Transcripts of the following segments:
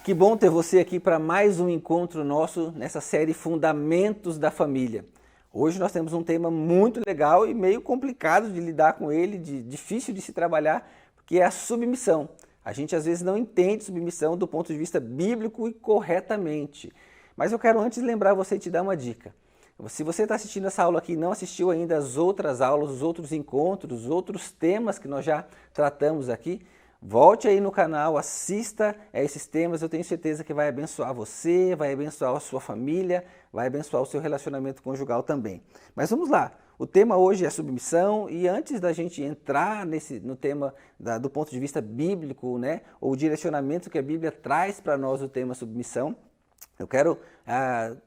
Que bom ter você aqui para mais um encontro nosso nessa série Fundamentos da Família. Hoje nós temos um tema muito legal e meio complicado de lidar com ele, difícil de se trabalhar, que é a submissão. A gente às vezes não entende submissão do ponto de vista bíblico e corretamente. Mas eu quero antes lembrar você e te dar uma dica. Se você está assistindo essa aula aqui e não assistiu ainda as outras aulas, os outros encontros, os outros temas que nós já tratamos aqui, volte aí no canal, assista a esses temas, eu tenho certeza que vai abençoar você, vai abençoar a sua família, vai abençoar o seu relacionamento conjugal também. Mas vamos lá, o tema hoje é submissão e antes da gente entrar no tema do ponto de vista bíblico, né, ou o direcionamento que a Bíblia traz para nós o tema submissão, eu quero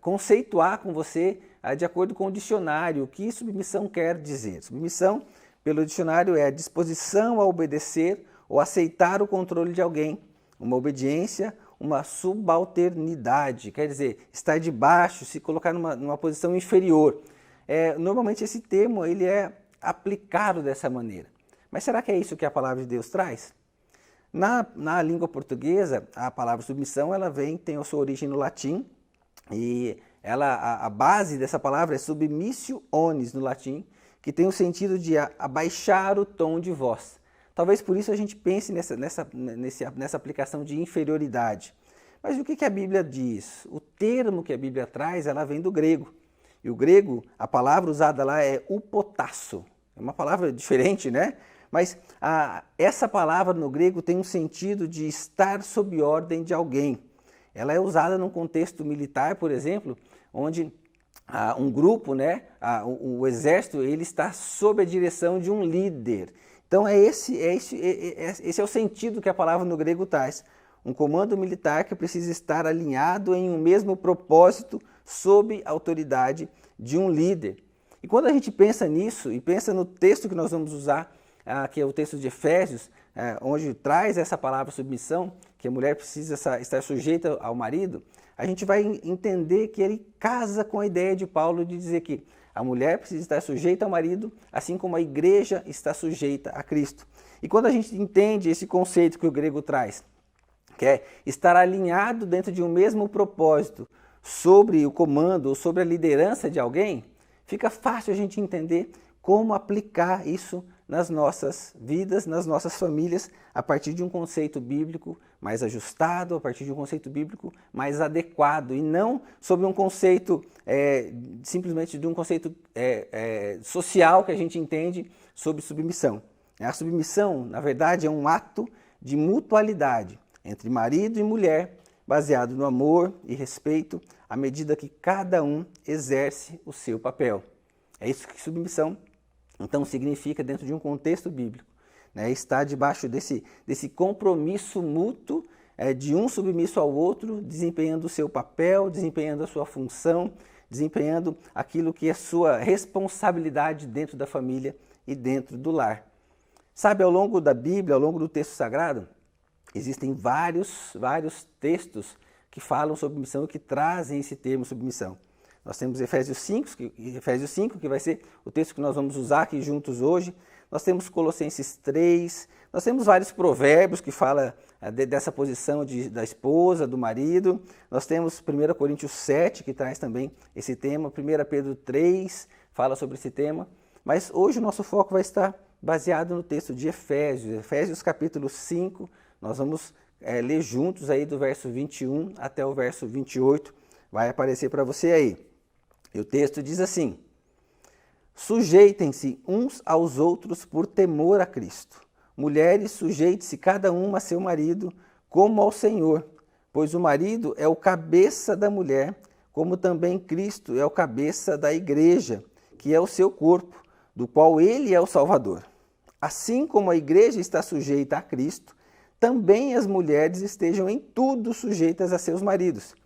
conceituar com você, de acordo com o dicionário, o que submissão quer dizer. Submissão, pelo dicionário, é a disposição a obedecer ou aceitar o controle de alguém, uma obediência, uma subalternidade, quer dizer, estar debaixo, se colocar numa posição inferior. Normalmente esse termo ele é aplicado dessa maneira. Mas será que é isso que a palavra de Deus traz? Na língua portuguesa, a palavra submissão tem a sua origem no latim e a base dessa palavra é submissio onis no latim, que tem o sentido de abaixar o tom de voz. Talvez por isso a gente pense nessa aplicação de inferioridade. Mas o que a Bíblia diz? O termo que a Bíblia traz, ela vem do grego. E o grego, a palavra usada lá é upotasso. É uma palavra diferente, né? Mas essa palavra no grego tem um sentido de estar sob ordem de alguém. Ela é usada num contexto militar, por exemplo, onde um grupo, né, o exército, ele está sob a direção de um líder. Então esse é o sentido que a palavra no grego traz. Um comando militar que precisa estar alinhado em um mesmo propósito sob a autoridade de um líder. E quando a gente pensa nisso e pensa no texto que nós vamos usar, que é o texto de Efésios, onde traz essa palavra submissão, que a mulher precisa estar sujeita ao marido, a gente vai entender que ele casa com a ideia de Paulo de dizer que a mulher precisa estar sujeita ao marido, assim como a igreja está sujeita a Cristo. E quando a gente entende esse conceito que o grego traz, que é estar alinhado dentro de um mesmo propósito sobre o comando ou sobre a liderança de alguém, fica fácil a gente entender como aplicar isso nas nossas vidas, nas nossas famílias, a partir de um conceito bíblico mais ajustado, a partir de um conceito bíblico mais adequado, e não sobre um conceito, simplesmente de um conceito social que a gente entende sobre submissão. A submissão, na verdade, é um ato de mutualidade entre marido e mulher, baseado no amor e respeito, à medida que cada um exerce o seu papel. É isso que submissão então significa dentro de um contexto bíblico, né? Estar debaixo desse compromisso mútuo de um submisso ao outro, desempenhando o seu papel, desempenhando a sua função, desempenhando aquilo que é sua responsabilidade dentro da família e dentro do lar. Sabe, ao longo da Bíblia, ao longo do texto sagrado, existem vários textos que falam sobre missão e que trazem esse termo submissão. Nós temos Efésios 5, que vai ser o texto que nós vamos usar aqui juntos hoje. Nós temos Colossenses 3, nós temos vários provérbios que falam dessa posição da esposa, do marido. Nós temos 1 Coríntios 7, que traz também esse tema. 1 Pedro 3 fala sobre esse tema. Mas hoje o nosso foco vai estar baseado no texto de Efésios. Efésios capítulo 5, nós vamos ler juntos aí do verso 21 até o verso 28. Vai aparecer para você aí. E o texto diz assim: sujeitem-se uns aos outros por temor a Cristo. Mulheres, sujeite-se cada uma a seu marido, como ao Senhor, pois o marido é o cabeça da mulher, como também Cristo é o cabeça da igreja, que é o seu corpo, do qual ele é o Salvador. Assim como a igreja está sujeita a Cristo, também as mulheres estejam em tudo sujeitas a seus maridos.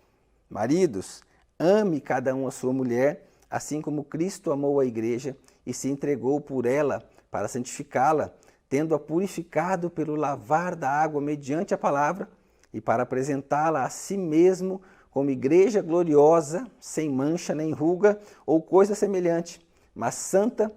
Maridos, ame cada um a sua mulher, assim como Cristo amou a igreja e se entregou por ela para santificá-la, tendo-a purificado pelo lavar da água mediante a palavra e para apresentá-la a si mesmo como igreja gloriosa, sem mancha nem ruga ou coisa semelhante, mas santa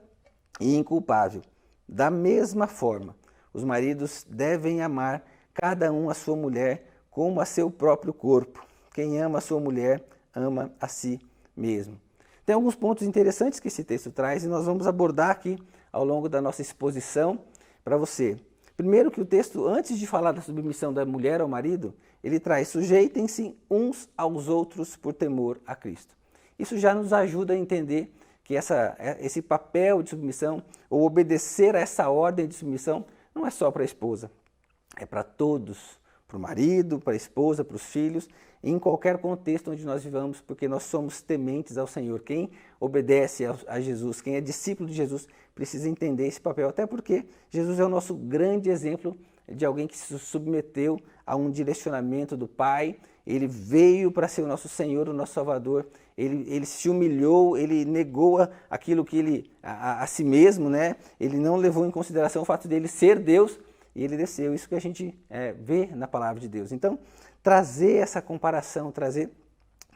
e inculpável. Da mesma forma, os maridos devem amar cada um a sua mulher como a seu próprio corpo. Quem ama a sua mulher, ama a si mesmo. Tem alguns pontos interessantes que esse texto traz e nós vamos abordar aqui ao longo da nossa exposição para você. Primeiro que o texto, antes de falar da submissão da mulher ao marido, ele traz: sujeitem-se uns aos outros por temor a Cristo. Isso já nos ajuda a entender que esse papel de submissão, ou obedecer a essa ordem de submissão, não é só para a esposa, é para todos, para o marido, para a esposa, para os filhos, em qualquer contexto onde nós vivamos, porque nós somos tementes ao Senhor. Quem obedece a Jesus, quem é discípulo de Jesus, precisa entender esse papel, até porque Jesus é o nosso grande exemplo de alguém que se submeteu a um direcionamento do Pai. Ele veio para ser o nosso Senhor, o nosso Salvador. Ele se humilhou, ele negou aquilo que ele a si mesmo, né? Ele não levou em consideração o fato dele ser Deus e ele desceu. Isso que a gente vê na palavra de Deus. Então, trazer essa comparação,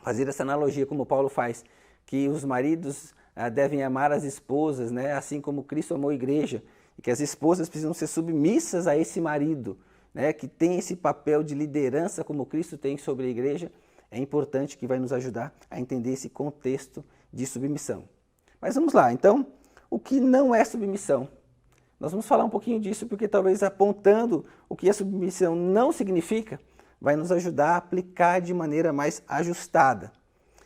fazer essa analogia como Paulo faz, que os maridos devem amar as esposas, né? Assim como Cristo amou a igreja, e que as esposas precisam ser submissas a esse marido, né? Que tem esse papel de liderança como Cristo tem sobre a igreja. É importante, que vai nos ajudar a entender esse contexto de submissão. Mas vamos lá, então, o que não é submissão? Nós vamos falar um pouquinho disso, porque talvez apontando o que a submissão não significa, vai nos ajudar a aplicar de maneira mais ajustada.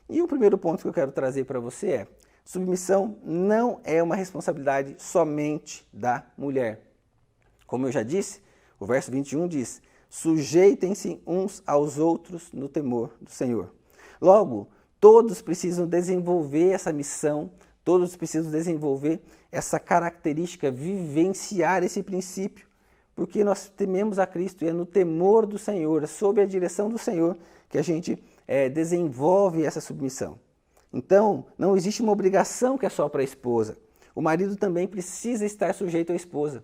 E o primeiro ponto que eu quero trazer para você é: submissão não é uma responsabilidade somente da mulher. Como eu já disse, o verso 21 diz: sujeitem-se uns aos outros no temor do Senhor. Logo, todos precisam desenvolver essa missão, todos precisam desenvolver essa característica, vivenciar esse princípio, porque nós tememos a Cristo e é no temor do Senhor, é sob a direção do Senhor que a gente desenvolve essa submissão. Então, não existe uma obrigação que é só para a esposa. O marido também precisa estar sujeito à esposa,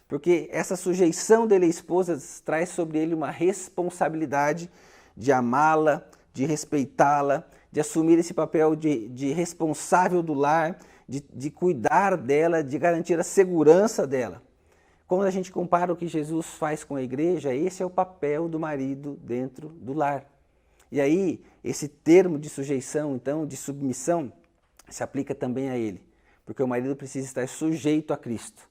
porque essa sujeição dele à esposa traz sobre ele uma responsabilidade de amá-la, de respeitá-la, de assumir esse papel de responsável do lar, de cuidar dela, de garantir a segurança dela. Quando a gente compara o que Jesus faz com a igreja, esse é o papel do marido dentro do lar. E aí, esse termo de sujeição, então, de submissão, se aplica também a ele, porque o marido precisa estar sujeito a Cristo,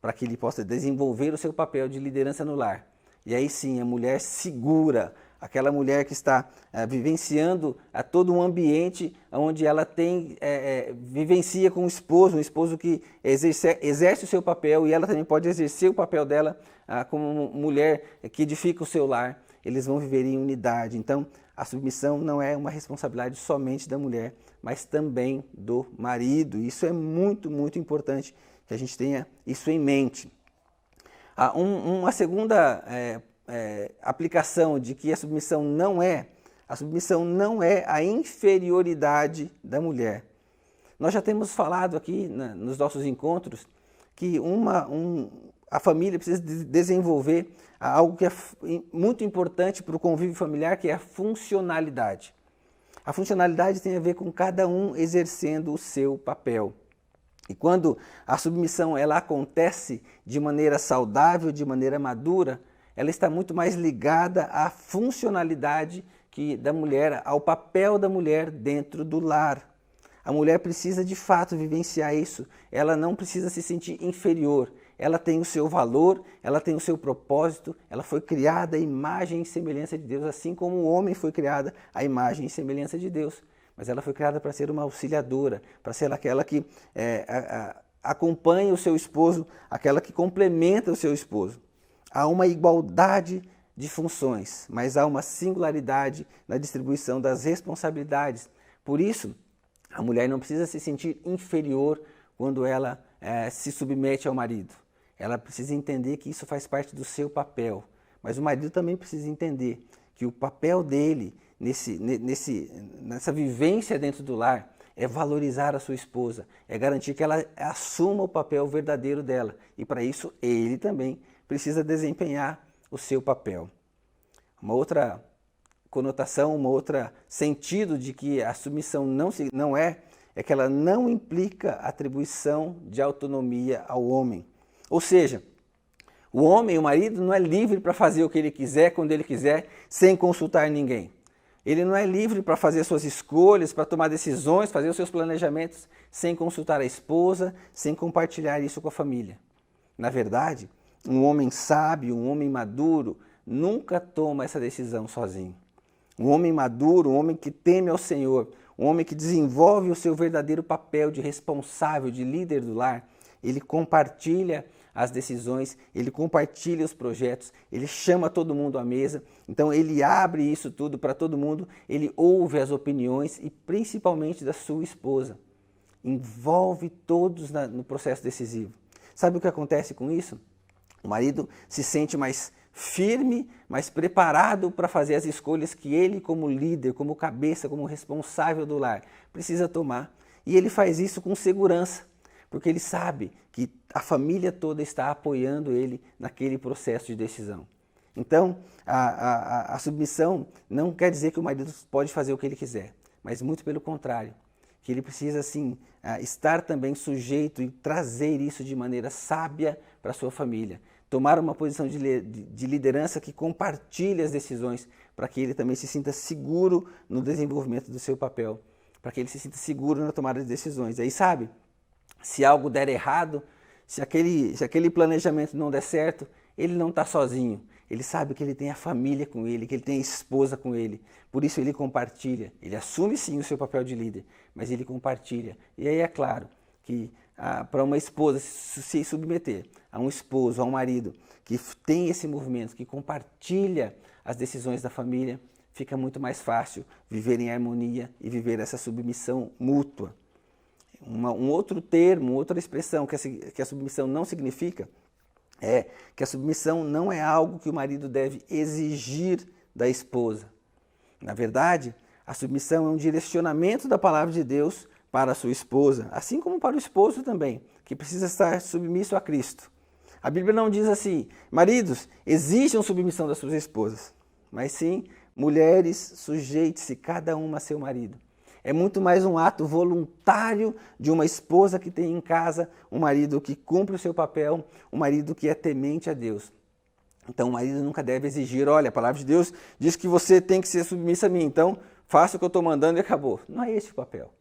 para que ele possa desenvolver o seu papel de liderança no lar. E aí sim, a mulher segura, aquela mulher que está vivenciando todo um ambiente onde ela vivencia com o esposo, um esposo que exerce o seu papel, e ela também pode exercer o papel dela como mulher que edifica o seu lar. Eles vão viver em unidade. Então, a submissão não é uma responsabilidade somente da mulher, mas também do marido. Isso é muito, muito importante que a gente tenha isso em mente. Uma segunda aplicação de que a submissão não é a inferioridade da mulher. Nós já temos falado aqui nos nossos encontros que a família precisa desenvolver algo que é muito importante para o convívio familiar, que é a funcionalidade. A funcionalidade tem a ver com cada um exercendo o seu papel. E quando a submissão ela acontece de maneira saudável, de maneira madura, ela está muito mais ligada à funcionalidade da mulher, ao papel da mulher dentro do lar. A mulher precisa de fato vivenciar isso, ela não precisa se sentir inferior. Ela tem o seu valor, ela tem o seu propósito, ela foi criada à imagem e semelhança de Deus, assim como o homem foi criado à imagem e semelhança de Deus. Mas ela foi criada para ser uma auxiliadora, para ser aquela que acompanha o seu esposo, aquela que complementa o seu esposo. Há uma igualdade de funções, mas há uma singularidade na distribuição das responsabilidades. Por isso, a mulher não precisa se sentir inferior quando ela se submete ao marido. Ela precisa entender que isso faz parte do seu papel. Mas o marido também precisa entender que o papel dele nessa vivência dentro do lar é valorizar a sua esposa, é garantir que ela assuma o papel verdadeiro dela. E para isso ele também precisa desempenhar o seu papel. Uma outra conotação, um outro sentido de que a submissão não é que ela não implica atribuição de autonomia ao homem. Ou seja, O homem, o marido, não é livre para fazer o que ele quiser, quando ele quiser, sem consultar ninguém. Ele não é livre para fazer suas escolhas, para tomar decisões, fazer os seus planejamentos, sem consultar a esposa, sem compartilhar isso com a família. Na verdade, um homem sábio, um homem maduro, nunca toma essa decisão sozinho. Um homem maduro, um homem que teme ao Senhor, um homem que desenvolve o seu verdadeiro papel de responsável, de líder do lar, ele compartilha as decisões, ele compartilha os projetos, ele chama todo mundo à mesa, então ele abre isso tudo para todo mundo, ele ouve as opiniões e principalmente da sua esposa. Envolve todos no processo decisivo. Sabe o que acontece com isso? O marido se sente mais firme, mais preparado para fazer as escolhas que ele, como líder, como cabeça, como responsável do lar, precisa tomar. E ele faz isso com segurança, porque ele sabe que a família toda está apoiando ele naquele processo de decisão. Então, a submissão não quer dizer que o marido pode fazer o que ele quiser, mas muito pelo contrário, que ele precisa, sim, estar também sujeito e trazer isso de maneira sábia para a sua família. Tomar uma posição de liderança que compartilhe as decisões para que ele também se sinta seguro no desenvolvimento do seu papel, para que ele se sinta seguro na tomada de decisões. Aí, sabe, se algo der errado, se aquele planejamento não der certo, ele não está sozinho. Ele sabe que ele tem a família com ele, que ele tem a esposa com ele. Por isso ele compartilha. Ele assume sim o seu papel de líder, mas ele compartilha. E aí é claro que para uma esposa se submeter a um esposo, a um marido que tem esse movimento, que compartilha as decisões da família, fica muito mais fácil viver em harmonia e viver essa submissão mútua. Um outro termo, outra expressão que a submissão não significa é que a submissão não é algo que o marido deve exigir da esposa. Na verdade, a submissão é um direcionamento da palavra de Deus para a sua esposa, assim como para o esposo também, que precisa estar submisso a Cristo. A Bíblia não diz assim, maridos, exijam submissão das suas esposas, mas sim, mulheres, sujeite-se cada uma a seu marido. É muito mais um ato voluntário de uma esposa que tem em casa um marido que cumpre o seu papel, um marido que é temente a Deus. Então o marido nunca deve exigir, olha, a palavra de Deus diz que você tem que ser submissa a mim, então faça o que eu estou mandando e acabou. Não é esse o papel.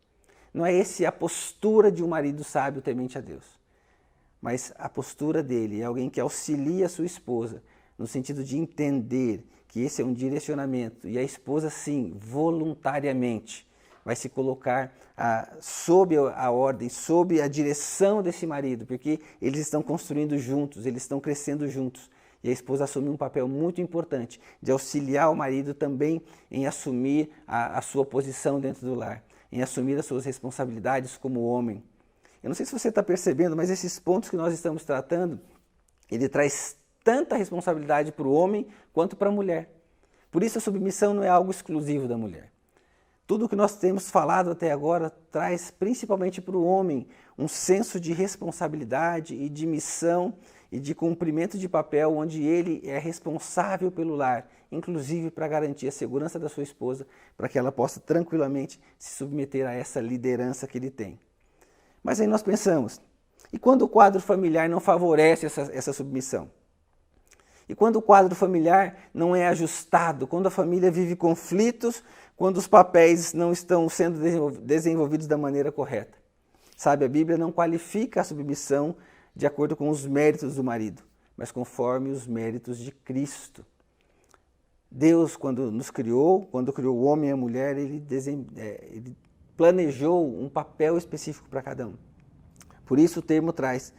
Não é essa a postura de um marido sábio temente a Deus. Mas a postura dele é alguém que auxilia a sua esposa, no sentido de entender que esse é um direcionamento. E a esposa, sim, voluntariamente, vai se colocar sob a ordem, sob a direção desse marido, porque eles estão construindo juntos, eles estão crescendo juntos. E a esposa assume um papel muito importante de auxiliar o marido também em assumir a sua posição dentro do lar, em assumir as suas responsabilidades como homem. Eu não sei se você está percebendo, mas esses pontos que nós estamos tratando, ele traz tanta responsabilidade para o homem quanto para a mulher. Por isso a submissão não é algo exclusivo da mulher. Tudo o que nós temos falado até agora traz principalmente para o homem um senso de responsabilidade e de missão e de cumprimento de papel onde ele é responsável pelo lar, inclusive para garantir a segurança da sua esposa, para que ela possa tranquilamente se submeter a essa liderança que ele tem. Mas aí nós pensamos, e quando o quadro familiar não favorece essa submissão? E quando o quadro familiar não é ajustado, quando a família vive conflitos, quando os papéis não estão sendo desenvolvidos da maneira correta? Sabe, a Bíblia não qualifica a submissão de acordo com os méritos do marido, mas conforme os méritos de Cristo. Deus, quando nos criou, quando criou o homem e a mulher, ele planejou um papel específico para cada um. Por isso o termo traz,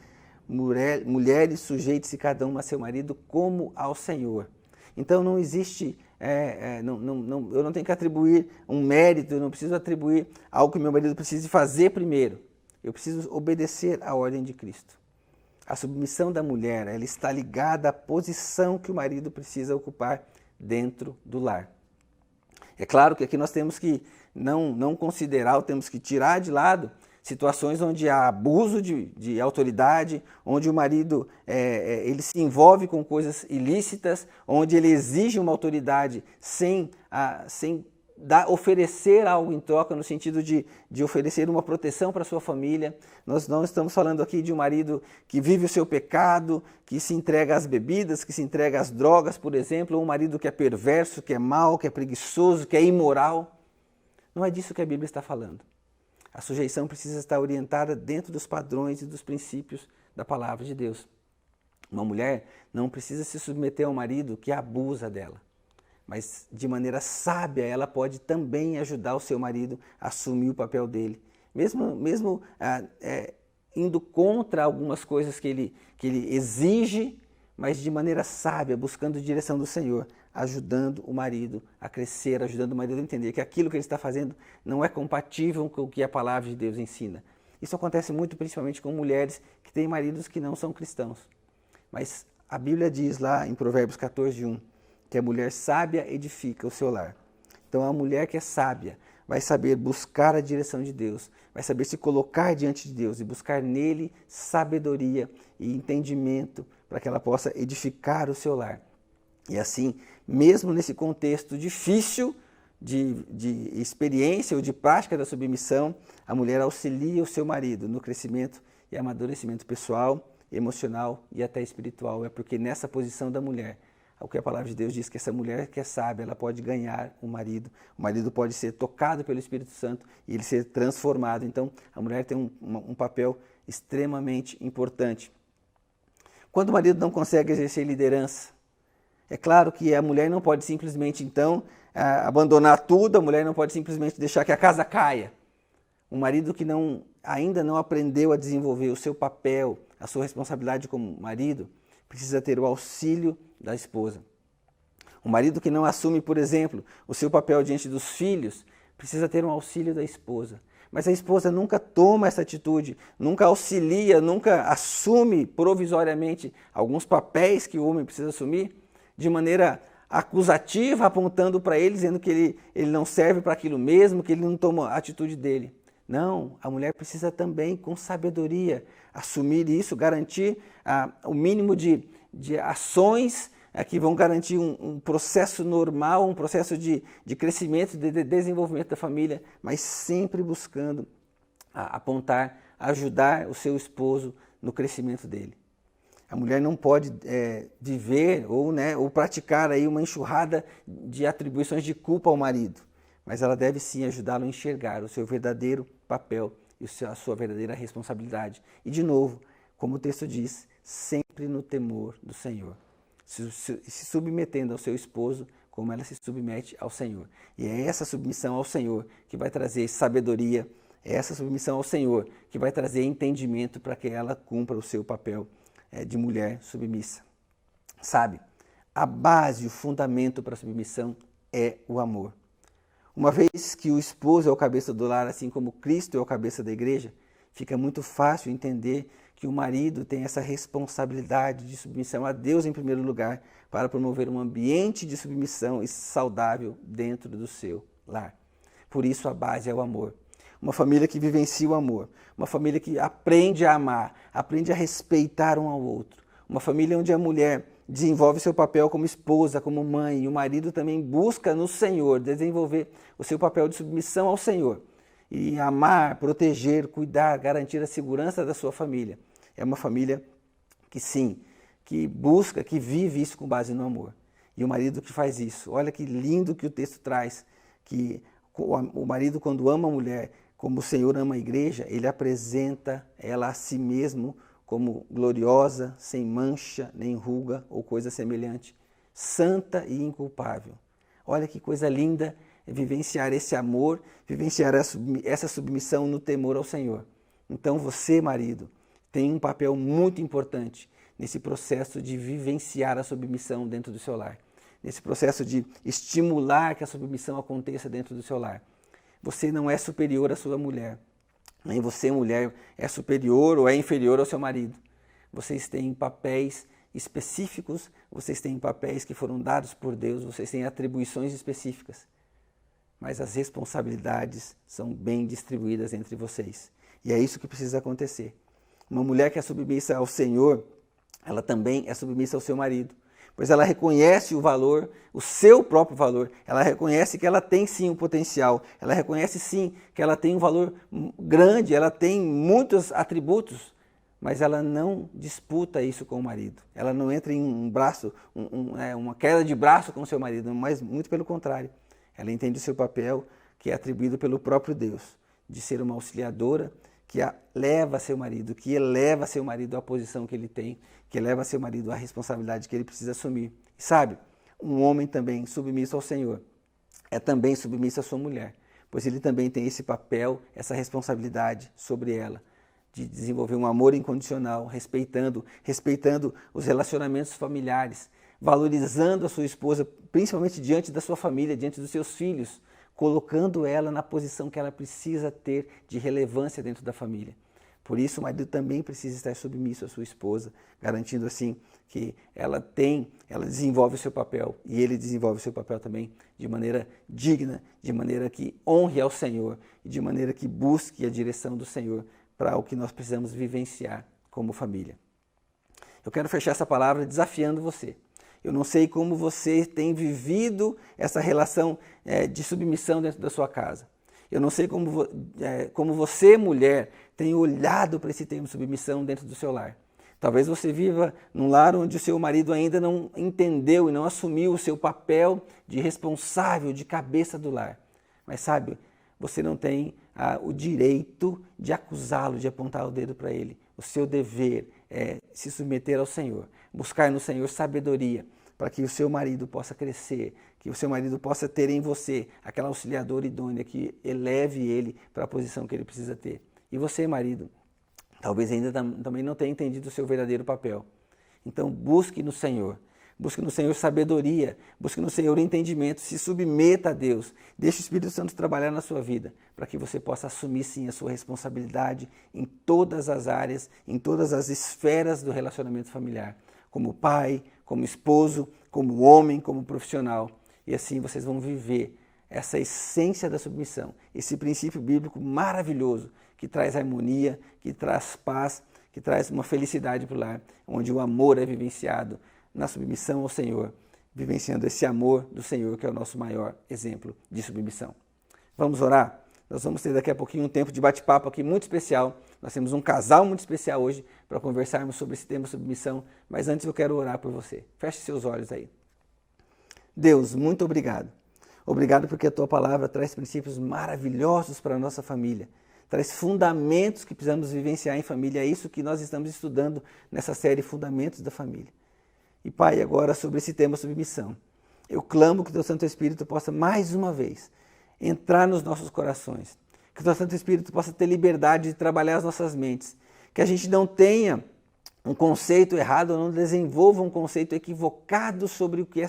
mulheres sujeitem-se cada uma a seu marido como ao Senhor. Então não existe, eu não tenho que atribuir um mérito, eu não preciso atribuir algo que meu marido precise fazer primeiro. Eu preciso obedecer à ordem de Cristo. A submissão da mulher, ela está ligada à posição que o marido precisa ocupar dentro do lar. É claro que aqui nós temos que não considerar, ou temos que tirar de lado situações onde há abuso de autoridade, onde o marido ele se envolve com coisas ilícitas, onde ele exige uma autoridade sem oferecer algo em troca, no sentido de oferecer uma proteção para a sua família. Nós não estamos falando aqui de um marido que vive o seu pecado, que se entrega às bebidas, que se entrega às drogas, por exemplo, ou um marido que é perverso, que é mau, que é preguiçoso, que é imoral. Não é disso que a Bíblia está falando. A sujeição precisa estar orientada dentro dos padrões e dos princípios da palavra de Deus. Uma mulher não precisa se submeter ao marido que abusa dela. Mas de maneira sábia ela pode também ajudar o seu marido a assumir o papel dele. Mesmo indo contra algumas coisas que ele exige, mas de maneira sábia, buscando a direção do Senhor, ajudando o marido a crescer, ajudando o marido a entender que aquilo que ele está fazendo não é compatível com o que a palavra de Deus ensina. Isso acontece muito principalmente com mulheres que têm maridos que não são cristãos. Mas a Bíblia diz lá em Provérbios 14:1, que a mulher sábia edifica o seu lar. Então a mulher que é sábia vai saber buscar a direção de Deus, vai saber se colocar diante de Deus e buscar nele sabedoria e entendimento para que ela possa edificar o seu lar. E assim, mesmo nesse contexto difícil de experiência ou de prática da submissão, a mulher auxilia o seu marido no crescimento e amadurecimento pessoal, emocional e até espiritual. É porque nessa posição da mulher, o que a palavra de Deus diz, que essa mulher que é sábia, ela pode ganhar o marido pode ser tocado pelo Espírito Santo e ele ser transformado. Então, a mulher tem um papel extremamente importante. Quando o marido não consegue exercer liderança, é claro que a mulher não pode simplesmente, então, abandonar tudo, a mulher não pode simplesmente deixar que a casa caia. Um marido que ainda não aprendeu a desenvolver o seu papel, a sua responsabilidade como marido, precisa ter o auxílio da esposa. O marido que não assume, por exemplo, o seu papel diante dos filhos, precisa ter um auxílio da esposa. Mas a esposa nunca toma essa atitude, nunca auxilia, nunca assume provisoriamente alguns papéis que o homem precisa assumir, de maneira acusativa, apontando para ele, dizendo que ele não serve para aquilo mesmo, que ele não toma a atitude dele. Não, a mulher precisa também, com sabedoria, assumir isso, garantir o mínimo de ações que vão garantir um processo normal, um processo de crescimento, de desenvolvimento da família, mas sempre buscando apontar, ajudar o seu esposo no crescimento dele. A mulher não pode viver ou praticar aí uma enxurrada de atribuições de culpa ao marido, mas ela deve sim ajudá-lo a enxergar o seu verdadeiro papel e a sua verdadeira responsabilidade. E de novo, como o texto diz, sempre no temor do Senhor, se submetendo ao seu esposo como ela se submete ao Senhor. E é essa submissão ao Senhor que vai trazer sabedoria, é essa submissão ao Senhor que vai trazer entendimento para que ela cumpra o seu papel de mulher submissa. Sabe, a base, o fundamento para a submissão é o amor. Uma vez que o esposo é o cabeça do lar, assim como Cristo é o cabeça da igreja, fica muito fácil entender que o marido tem essa responsabilidade de submissão a Deus em primeiro lugar, para promover um ambiente de submissão e saudável dentro do seu lar. Por isso a base é o amor. Uma família que vivencia o amor, uma família que aprende a amar, aprende a respeitar um ao outro, uma família onde a mulher desenvolve seu papel como esposa, como mãe, e o marido também busca no Senhor desenvolver o seu papel de submissão ao Senhor e amar, proteger, cuidar, garantir a segurança da sua família. É uma família que sim, que busca, que vive isso com base no amor. E o marido que faz isso, olha que lindo que o texto traz, que o marido quando ama a mulher, como o Senhor ama a igreja, ele apresenta ela a si mesmo como gloriosa, sem mancha, nem ruga ou coisa semelhante, santa e inculpável. Olha que coisa linda vivenciar esse amor, vivenciar essa submissão no temor ao Senhor. Então você, marido, tem um papel muito importante nesse processo de vivenciar a submissão dentro do seu lar, nesse processo de estimular que a submissão aconteça dentro do seu lar. Você não é superior à sua mulher, nem você, mulher, é superior ou é inferior ao seu marido. Vocês têm papéis específicos, vocês têm papéis que foram dados por Deus, vocês têm atribuições específicas, mas as responsabilidades são bem distribuídas entre vocês. E é isso que precisa acontecer. Uma mulher que é submissa ao Senhor, ela também é submissa ao seu marido, pois ela reconhece o valor, o seu próprio valor. Ela reconhece que ela tem sim um potencial, ela reconhece sim que ela tem um valor grande, ela tem muitos atributos, mas ela não disputa isso com o marido. Ela não entra em uma queda de braço com o seu marido, mas muito pelo contrário. Ela entende o seu papel, que é atribuído pelo próprio Deus, de ser uma auxiliadora, que leva seu marido, que eleva seu marido à posição que ele tem, que eleva seu marido à responsabilidade que ele precisa assumir. E sabe, um homem também submisso ao Senhor é também submisso à sua mulher, pois ele também tem esse papel, essa responsabilidade sobre ela, de desenvolver um amor incondicional, respeitando os relacionamentos familiares, valorizando a sua esposa, principalmente diante da sua família, diante dos seus filhos, colocando ela na posição que ela precisa ter de relevância dentro da família. Por isso, o marido também precisa estar submisso à sua esposa, garantindo assim que ela desenvolve o seu papel e ele desenvolve o seu papel também de maneira digna, de maneira que honre ao Senhor e de maneira que busque a direção do Senhor para o que nós precisamos vivenciar como família. Eu quero fechar essa palavra desafiando você. Eu não sei como você tem vivido essa relação de submissão dentro da sua casa. Eu não sei como você, mulher, tem olhado para esse termo submissão dentro do seu lar. Talvez você viva num lar onde o seu marido ainda não entendeu e não assumiu o seu papel de responsável, de cabeça do lar. Mas sabe, você não tem o direito de acusá-lo, de apontar o dedo para ele. O seu dever é se submeter ao Senhor, buscar no Senhor sabedoria, para que o seu marido possa crescer, que o seu marido possa ter em você aquela auxiliadora idônea que eleve ele para a posição que ele precisa ter. E você, marido, talvez ainda também não tenha entendido o seu verdadeiro papel. Então busque no Senhor sabedoria, busque no Senhor entendimento, se submeta a Deus, deixe o Espírito Santo trabalhar na sua vida, para que você possa assumir sim a sua responsabilidade em todas as áreas, em todas as esferas do relacionamento familiar, como pai, como esposo, como homem, como profissional. E assim vocês vão viver essa essência da submissão, esse princípio bíblico maravilhoso que traz harmonia, que traz paz, que traz uma felicidade para o lar, onde o amor é vivenciado na submissão ao Senhor, vivenciando esse amor do Senhor, que é o nosso maior exemplo de submissão. Vamos orar? Nós vamos ter daqui a pouquinho um tempo de bate-papo aqui muito especial. Nós temos um casal muito especial hoje para conversarmos sobre esse tema submissão, mas antes eu quero orar por você. Feche seus olhos aí. Deus, muito obrigado. Obrigado porque a Tua palavra traz princípios maravilhosos para a nossa família, traz fundamentos que precisamos vivenciar em família. É isso que nós estamos estudando nessa série Fundamentos da Família. E Pai, agora sobre esse tema submissão, eu clamo que o Teu Santo Espírito possa mais uma vez entrar nos nossos corações, que o Teu Santo Espírito possa ter liberdade de trabalhar as nossas mentes, que a gente não tenha um conceito errado, não desenvolva um conceito equivocado sobre o que é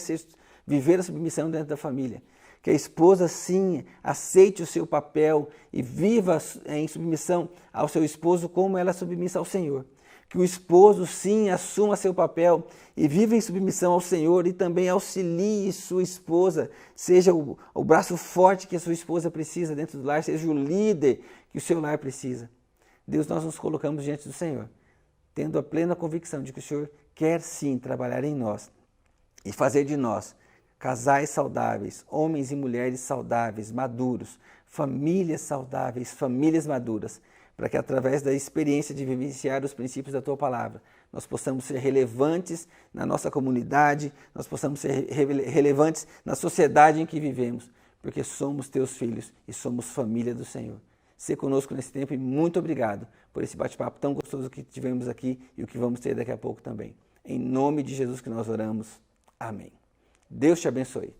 viver a submissão dentro da família. Que a esposa, sim, aceite o seu papel e viva em submissão ao seu esposo como ela é submissa ao Senhor. Que o esposo, sim, assuma seu papel e viva em submissão ao Senhor e também auxilie sua esposa, seja o braço forte que a sua esposa precisa dentro do lar, seja o líder que o seu lar precisa. Deus, nós nos colocamos diante do Senhor, tendo a plena convicção de que o Senhor quer, sim, trabalhar em nós e fazer de nós casais saudáveis, homens e mulheres saudáveis, maduros, famílias saudáveis, famílias maduras, para que através da experiência de vivenciar os princípios da Tua Palavra, nós possamos ser relevantes na nossa comunidade, nós possamos ser relevantes na sociedade em que vivemos, porque somos Teus filhos e somos família do Senhor. Sê conosco nesse tempo e muito obrigado por esse bate-papo tão gostoso que tivemos aqui e o que vamos ter daqui a pouco também. Em nome de Jesus que nós oramos. Amém. Deus te abençoe.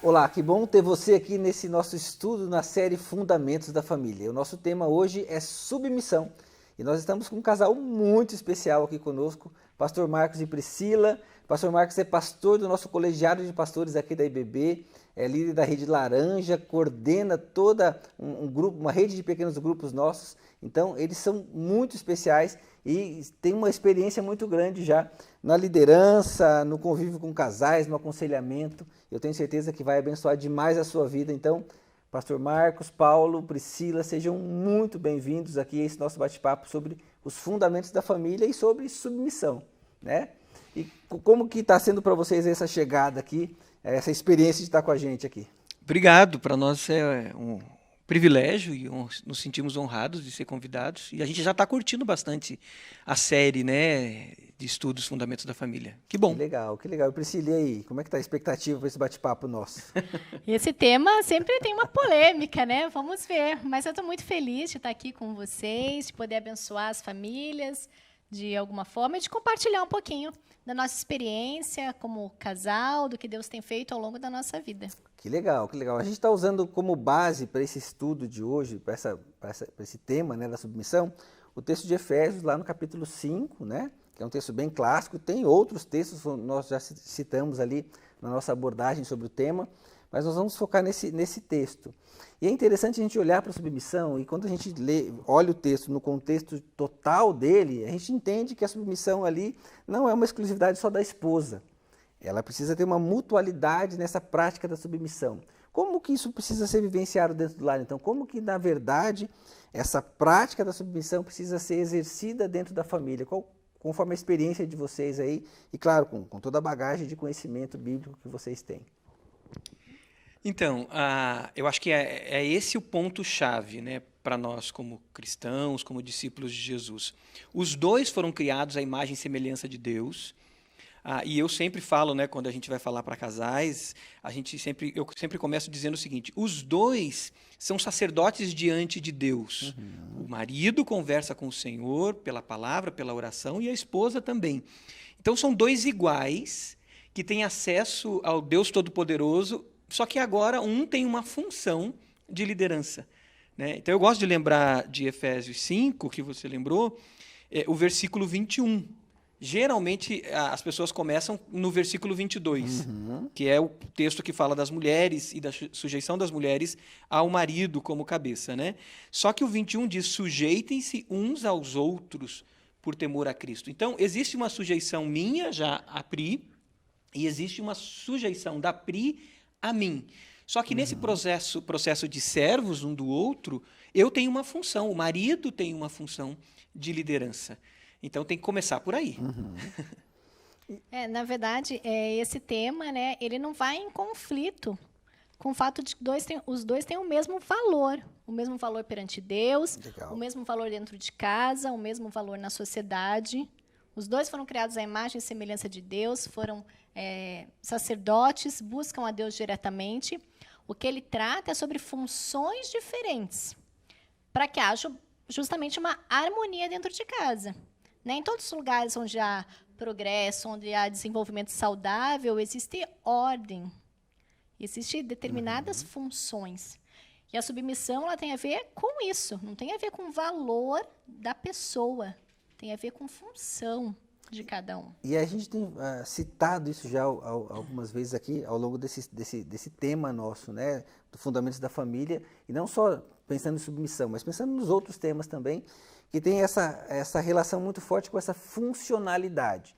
Olá, que bom ter você aqui nesse nosso estudo na série Fundamentos da Família. O nosso tema hoje é submissão e nós estamos com um casal muito especial aqui conosco, Pastor Marcos e Priscila. Pastor Marcos é pastor do nosso colegiado de pastores aqui da IBB, é líder da Rede Laranja, coordena toda um grupo, uma rede de pequenos grupos nossos. Então, eles são muito especiais e têm uma experiência muito grande já na liderança, no convívio com casais, no aconselhamento. Eu tenho certeza que vai abençoar demais a sua vida. Então, Pastor Marcos, Paulo, Priscila, sejam muito bem-vindos aqui a esse nosso bate-papo sobre os fundamentos da família e sobre submissão, né? E como que está sendo para vocês essa chegada aqui, essa experiência de estar com a gente aqui? Obrigado, para nós é um privilégio e nos sentimos honrados de ser convidados. E a gente já está curtindo bastante a série, né, de estudos Fundamentos da Família. Que bom. Que legal, que legal. Priscila, e aí, como é que está a expectativa para esse bate-papo nosso? Esse tema sempre tem uma polêmica, né? Vamos ver. Mas eu estou muito feliz de estar aqui com vocês, de poder abençoar as famílias de alguma forma e de compartilhar um pouquinho da nossa experiência como casal, do que Deus tem feito ao longo da nossa vida. Que legal, que legal. A gente está usando como base para esse estudo de hoje, para esse tema, né, da submissão, o texto de Efésios, lá no capítulo 5, né, que é um texto bem clássico. Tem outros textos, nós já citamos ali na nossa abordagem sobre o tema, mas nós vamos focar nesse texto. E é interessante a gente olhar para a submissão, e quando a gente olha o texto no contexto total dele, a gente entende que a submissão ali não é uma exclusividade só da esposa. Ela precisa ter uma mutualidade nessa prática da submissão. Como que isso precisa ser vivenciado dentro do lar, então? Como que, na verdade, essa prática da submissão precisa ser exercida dentro da família? Conforme a experiência de vocês aí, e claro, com toda a bagagem de conhecimento bíblico que vocês têm. Então, eu acho que é esse o ponto-chave, né, para nós como cristãos, como discípulos de Jesus. Os dois foram criados à imagem e semelhança de Deus. E eu sempre falo, né, quando a gente vai falar para casais, eu sempre começo dizendo o seguinte: os dois são sacerdotes diante de Deus. Uhum. O marido conversa com o Senhor pela palavra, pela oração, e a esposa também. Então são dois iguais que têm acesso ao Deus Todo-Poderoso, só que agora um tem uma função de liderança, né? Então eu gosto de lembrar de Efésios 5, que você lembrou, o versículo 21. Geralmente, as pessoas começam no versículo 22, que é o texto que fala das mulheres e da sujeição das mulheres ao marido como cabeça, né? Só que o 21 diz: sujeitem-se uns aos outros por temor a Cristo. Então, existe uma sujeição minha, já a Pri, e existe uma sujeição da Pri a mim. Só que nesse processo de servos um do outro, eu tenho uma função, o marido tem uma função de liderança. Então tem que começar por aí. Na verdade, esse tema, né, ele não vai em conflito com o fato de que os dois têm o mesmo valor perante Deus, legal, o mesmo valor dentro de casa, o mesmo valor na sociedade. Os dois foram criados à imagem e semelhança de Deus, foram sacerdotes, buscam a Deus diretamente. O que ele trata é sobre funções diferentes, para que haja justamente uma harmonia dentro de casa. Em todos os lugares onde há progresso, onde há desenvolvimento saudável, existe ordem, existem determinadas funções. E a submissão ela tem a ver com isso, não tem a ver com o valor da pessoa, tem a ver com função de cada um. E a gente tem citado isso já algumas vezes aqui, ao longo desse tema nosso, né, do Fundamentos da Família, e não só pensando em submissão, mas pensando nos outros temas também, que tem essa relação muito forte com essa funcionalidade.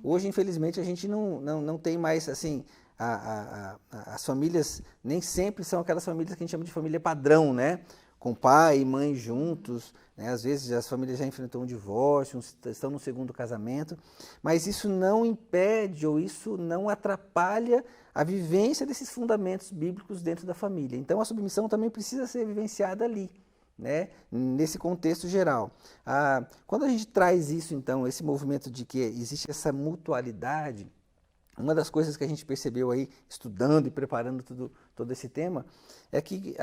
Hoje, infelizmente, a gente não tem mais, assim, as famílias nem sempre são aquelas famílias que a gente chama de família padrão, né? Com pai e mãe juntos, né? Às vezes as famílias já enfrentam um divórcio, estão no segundo casamento, mas isso não impede ou isso não atrapalha a vivência desses fundamentos bíblicos dentro da família. Então, a submissão também precisa ser vivenciada ali, né, nesse contexto geral. Quando a gente traz isso, então, esse movimento de que existe essa mutualidade, uma das coisas que a gente percebeu aí, estudando e preparando todo esse tema, é que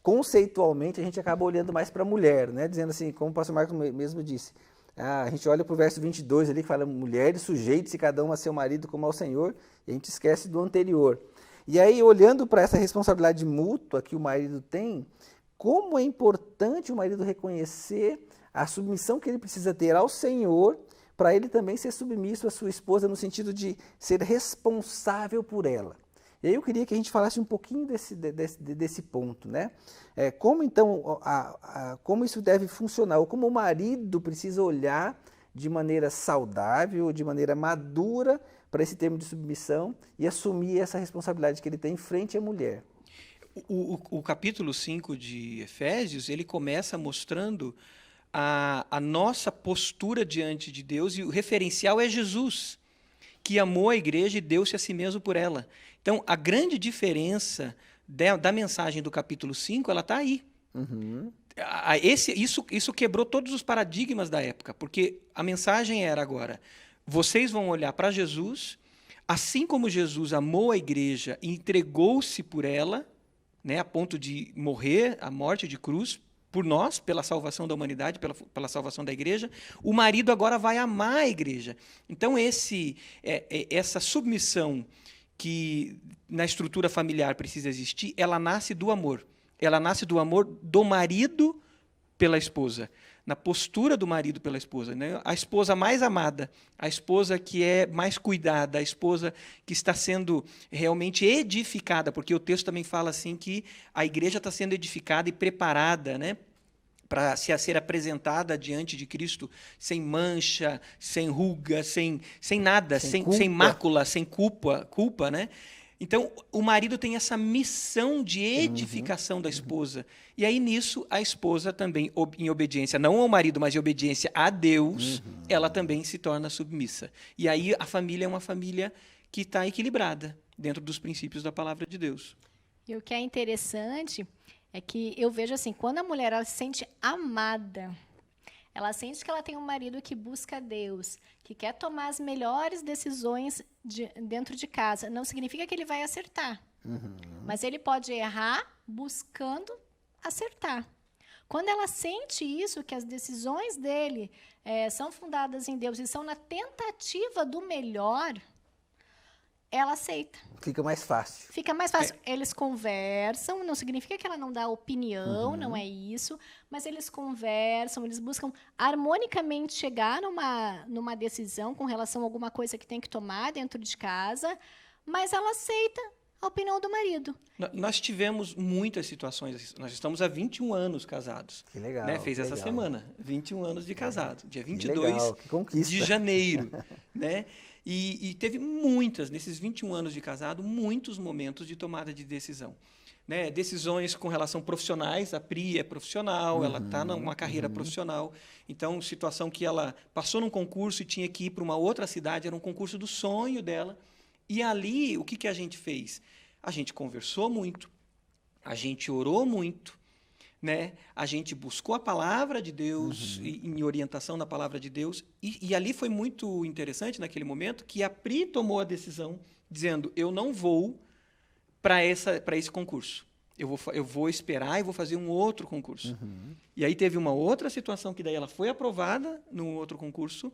conceitualmente a gente acaba olhando mais para a mulher, né, dizendo assim, como o pastor Marcos mesmo disse, a gente olha para o verso 22 ali, que fala: mulheres, sujeite-se cada um a seu marido como ao Senhor, e a gente esquece do anterior. E aí, olhando para essa responsabilidade mútua que o marido tem, como é importante o marido reconhecer a submissão que ele precisa ter ao Senhor, para ele também ser submisso à sua esposa, no sentido de ser responsável por ela. E aí eu queria que a gente falasse um pouquinho desse ponto, né? Como então, como isso deve funcionar, ou como o marido precisa olhar de maneira saudável, de maneira madura para esse termo de submissão e assumir essa responsabilidade que ele tem frente à mulher. O capítulo 5 de Efésios, ele começa mostrando a nossa postura diante de Deus, e o referencial é Jesus, que amou a igreja e deu-se a si mesmo por ela. Então, a grande diferença da mensagem do capítulo 5, ela está aí. Uhum. Isso quebrou todos os paradigmas da época, porque a mensagem era agora, vocês vão olhar para Jesus, assim como Jesus amou a igreja e entregou-se por ela, né, a ponto de morrer a morte de cruz, por nós, pela salvação da humanidade, pela salvação da igreja, o marido agora vai amar a igreja. Então, essa submissão que na estrutura familiar precisa existir, ela nasce do amor. Ela nasce do amor do marido pela esposa, na postura do marido pela esposa, né? A esposa mais amada, a esposa que é mais cuidada, a esposa que está sendo realmente edificada, porque o texto também fala assim que a igreja está sendo edificada e preparada, né, para ser apresentada diante de Cristo sem mancha, sem ruga, sem nada, sem mácula, sem culpa, né? Então, o marido tem essa missão de edificação da esposa. E aí, nisso, a esposa também, em obediência, não ao marido, mas em obediência a Deus, ela também se torna submissa. E aí, a família é uma família que está equilibrada dentro dos princípios da palavra de Deus. E o que é interessante é que eu vejo assim, quando a mulher ela se sente amada, ela sente que ela tem um marido que busca Deus, que quer tomar as melhores decisões dentro de casa. Não significa que ele vai acertar, mas ele pode errar buscando acertar. Quando ela sente isso, que as decisões dele são fundadas em Deus e são na tentativa do melhor, ela aceita. Fica mais fácil. Fica mais fácil. Eles conversam, não significa que ela não dá opinião, não é isso, mas eles conversam, eles buscam harmonicamente chegar numa decisão com relação a alguma coisa que tem que tomar dentro de casa, mas ela aceita a opinião do marido. Nós tivemos muitas situações, nós estamos há 21 anos casados. Que legal. Né? Fez que essa legal. semana, 21 anos de casado, dia Que 22 legal, que conquista. de janeiro, né? E teve nesses 21 anos de casado, muitos momentos de tomada de decisão. Né? Decisões com relação profissionais, a Pri é profissional, ela está numa carreira profissional. Então, situação que ela passou num concurso e tinha que ir para uma outra cidade, era um concurso do sonho dela. E ali, o que a gente fez? A gente conversou muito, a gente orou muito, né? A gente buscou a palavra de Deus, em orientação na palavra de Deus, e ali foi muito interessante, naquele momento, que a Pri tomou a decisão, dizendo, eu não vou para esse concurso. Eu vou esperar e vou fazer um outro concurso. E aí teve uma outra situação, que daí ela foi aprovada num outro concurso,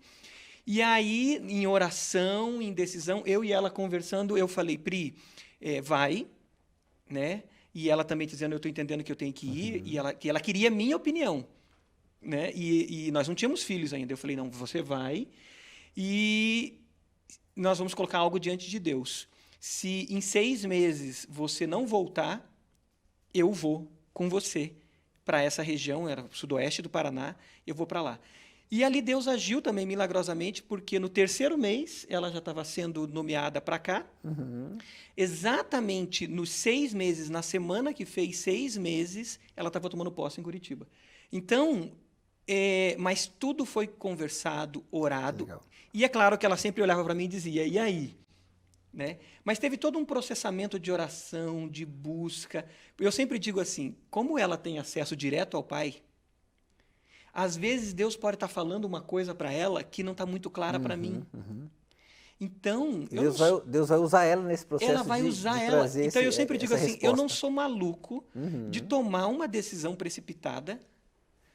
e aí, em oração, em decisão, eu e ela conversando, eu falei, Pri, vai, né? E ela também dizendo, eu estou entendendo que eu tenho que ir, e ela queria a minha opinião, né? E nós não tínhamos filhos ainda. Eu falei, não, você vai e nós vamos colocar algo diante de Deus. Se em 6 meses você não voltar, eu vou com você para essa região, era o sudoeste do Paraná, eu vou para lá. E ali Deus agiu também milagrosamente, porque no 3º mês ela já estava sendo nomeada para cá. Exatamente nos 6 meses, na semana que fez 6 meses, ela estava tomando posse em Curitiba. Então, mas tudo foi conversado, orado. Legal. E é claro que ela sempre olhava para mim e dizia, e aí? Né? Mas teve todo um processamento de oração, de busca. Eu sempre digo assim, como ela tem acesso direto ao Pai, às vezes Deus pode estar falando uma coisa para ela que não está muito clara para mim. Então, Deus vai usar ela nesse processo. Ela vai usar ela. Então, eu sempre digo assim, resposta. eu não sou maluco de tomar uma decisão precipitada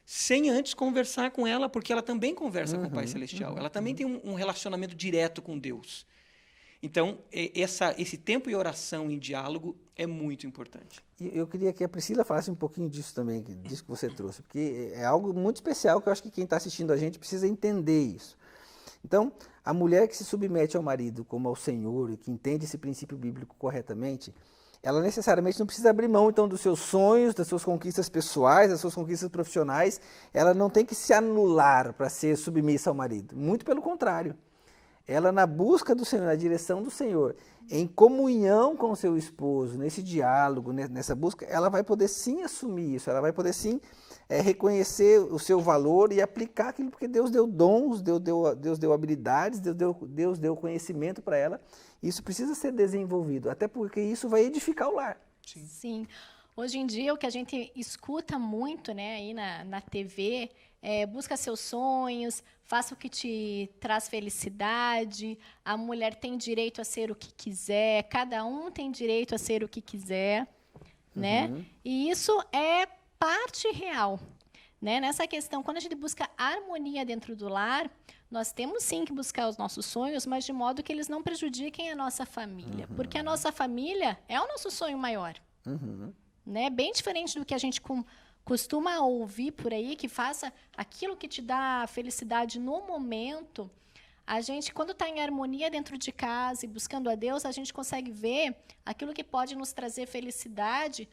sem antes conversar com ela, porque ela também conversa com o Pai Celestial. Ela também tem um relacionamento direto com Deus. Então, esse tempo em oração, em diálogo, é muito importante. E eu queria que a Priscila falasse um pouquinho disso também, disso que você trouxe, porque é algo muito especial que eu acho que quem está assistindo a gente precisa entender isso. Então, a mulher que se submete ao marido como ao Senhor e que entende esse princípio bíblico corretamente, ela necessariamente não precisa abrir mão, então, dos seus sonhos, das suas conquistas pessoais, das suas conquistas profissionais. Ela não tem que se anular para ser submissa ao marido. Muito pelo contrário. ela na busca do Senhor, na direção do Senhor, em comunhão com o seu esposo, nesse diálogo, nessa busca, ela vai poder sim assumir isso, ela vai poder sim reconhecer o seu valor e aplicar aquilo, porque Deus deu dons, Deus deu habilidades, Deus deu conhecimento para ela. Isso precisa ser desenvolvido, até porque isso vai edificar o lar. Sim. Hoje em dia, o que a gente escuta muito, né, aí na TV, busca seus sonhos, faça o que te traz felicidade, a mulher tem direito a ser o que quiser, cada um tem direito a ser o que quiser, né? E isso é parte real, né? Nessa questão, quando a gente busca harmonia dentro do lar, nós temos sim que buscar os nossos sonhos, mas de modo que eles não prejudiquem a nossa família, porque a nossa família é o nosso sonho maior. Né? Bem diferente do que a gente costuma ouvir por aí, que faça aquilo que te dá felicidade no momento. A gente, quando está em harmonia dentro de casa e buscando a Deus, a gente consegue ver aquilo que pode nos trazer felicidade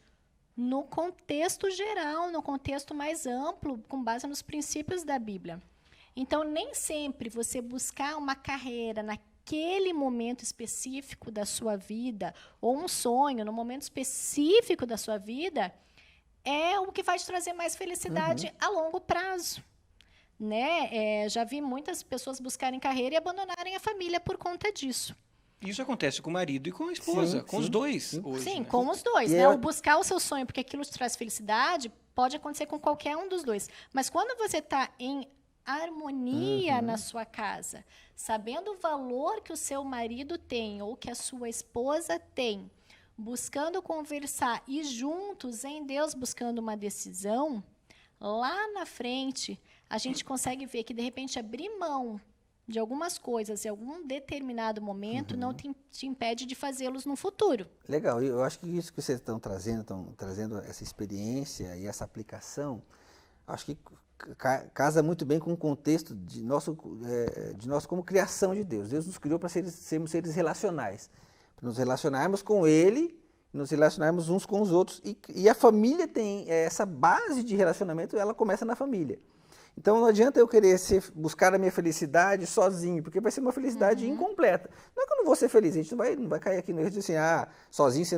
no contexto geral, no contexto mais amplo, com base nos princípios da Bíblia. Então, nem sempre você buscar uma carreira naquele momento específico da sua vida, ou um sonho no momento específico da sua vida, é o que vai te trazer mais felicidade a longo prazo. Né? Já vi muitas pessoas buscarem carreira e abandonarem a família por conta disso. Isso acontece com o marido e com a esposa, com os dois. Hoje, sim, né? com os dois. Né? O buscar o seu sonho porque aquilo te traz felicidade pode acontecer com qualquer um dos dois. Mas quando você está em harmonia na sua casa, sabendo o valor que o seu marido tem ou que a sua esposa tem, buscando conversar e juntos em Deus buscando uma decisão, lá na frente a gente consegue ver que de repente abrir mão de algumas coisas em algum determinado momento não te impede de fazê-los no futuro. Legal, eu acho que isso que vocês estão trazendo essa experiência e essa aplicação, acho que casa muito bem com o contexto de nós como criação de Deus. Deus nos criou para sermos seres relacionais, para nos relacionarmos com Ele, nos relacionarmos uns com os outros. E a família tem essa base de relacionamento, ela começa na família. Então não adianta eu querer buscar a minha felicidade sozinho, porque vai ser uma felicidade incompleta. Não é que eu não vou ser feliz, a gente não vai cair aqui no erro de assim, sozinho você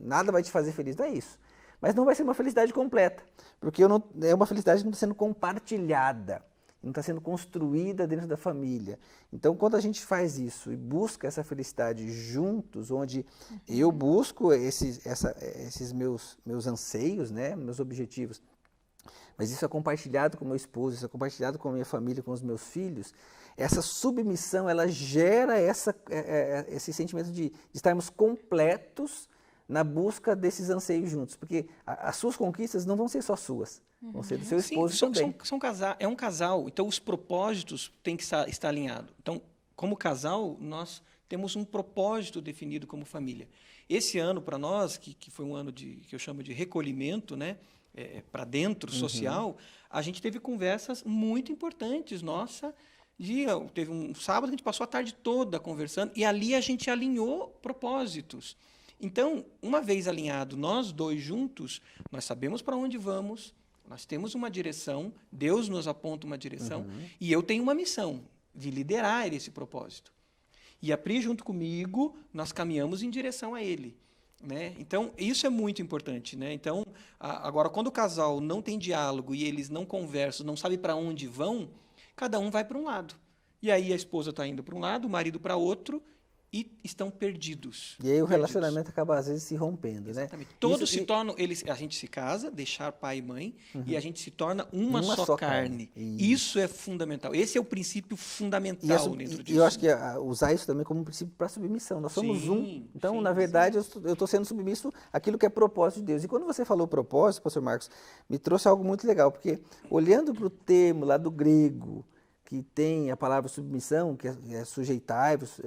nada vai te fazer feliz, não é isso. Mas não vai ser uma felicidade completa, porque é uma felicidade que não está sendo compartilhada, não está sendo construída dentro da família. Então, quando a gente faz isso e busca essa felicidade juntos, onde eu busco esses meus anseios, né, meus objetivos, mas isso é compartilhado com meu esposo, isso é compartilhado com a minha família, com os meus filhos, essa submissão, ela gera esse sentimento de estarmos completos na busca desses anseios juntos, porque as suas conquistas não vão ser só suas, vão ser do seu esposo também. É um casal, então os propósitos têm que estar alinhados. Então, como casal, nós temos um propósito definido como família. Esse ano, para nós, que foi um ano que eu chamo de recolhimento, né, para dentro, social, a gente teve conversas muito importantes, teve um sábado que a gente passou a tarde toda conversando, e ali a gente alinhou propósitos. Então, uma vez alinhado, nós dois juntos, nós sabemos para onde vamos, nós temos uma direção, Deus nos aponta uma direção, e eu tenho uma missão de liderar esse propósito. E a Pri, junto comigo, nós caminhamos em direção a Ele. Né? Então, isso é muito importante. Né? Então, agora, quando o casal não tem diálogo e eles não conversam, não sabem para onde vão, cada um vai para um lado. E aí a esposa está indo para um lado, o marido para outro, e estão perdidos. E aí o relacionamento acaba, às vezes, se rompendo, Exatamente. Né? Todos se tornam... a gente se casa, deixar pai e mãe, e a gente se torna uma só carne. Isso é fundamental. Esse é o princípio fundamental dentro disso. E eu acho que usar isso também como um princípio para submissão. Nós somos Então, na verdade, eu estou sendo submisso àquilo que é propósito de Deus. E quando você falou propósito, pastor Marcos, me trouxe algo muito legal, porque olhando para o termo lá do grego, que tem a palavra submissão, que é sujeitai-vos,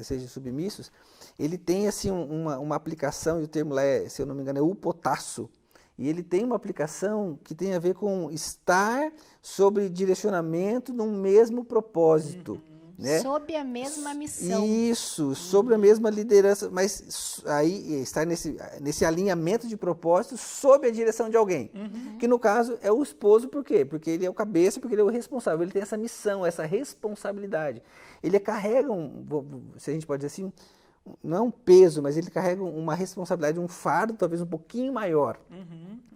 sejam submissos, ele tem assim uma aplicação, e o termo lá, se eu não me engano, é upotasso, e ele tem uma aplicação que tem a ver com estar sobre direcionamento num mesmo propósito. Né? Sob a mesma missão. Isso, sobre a mesma liderança, mas aí estar nesse alinhamento de propósitos sob a direção de alguém. Que no caso é o esposo, por quê? Porque ele é o cabeça, porque ele é o responsável, ele tem essa missão, essa responsabilidade. ele carrega, se a gente pode dizer assim, não é um peso, mas ele carrega uma responsabilidade, um fardo talvez um pouquinho maior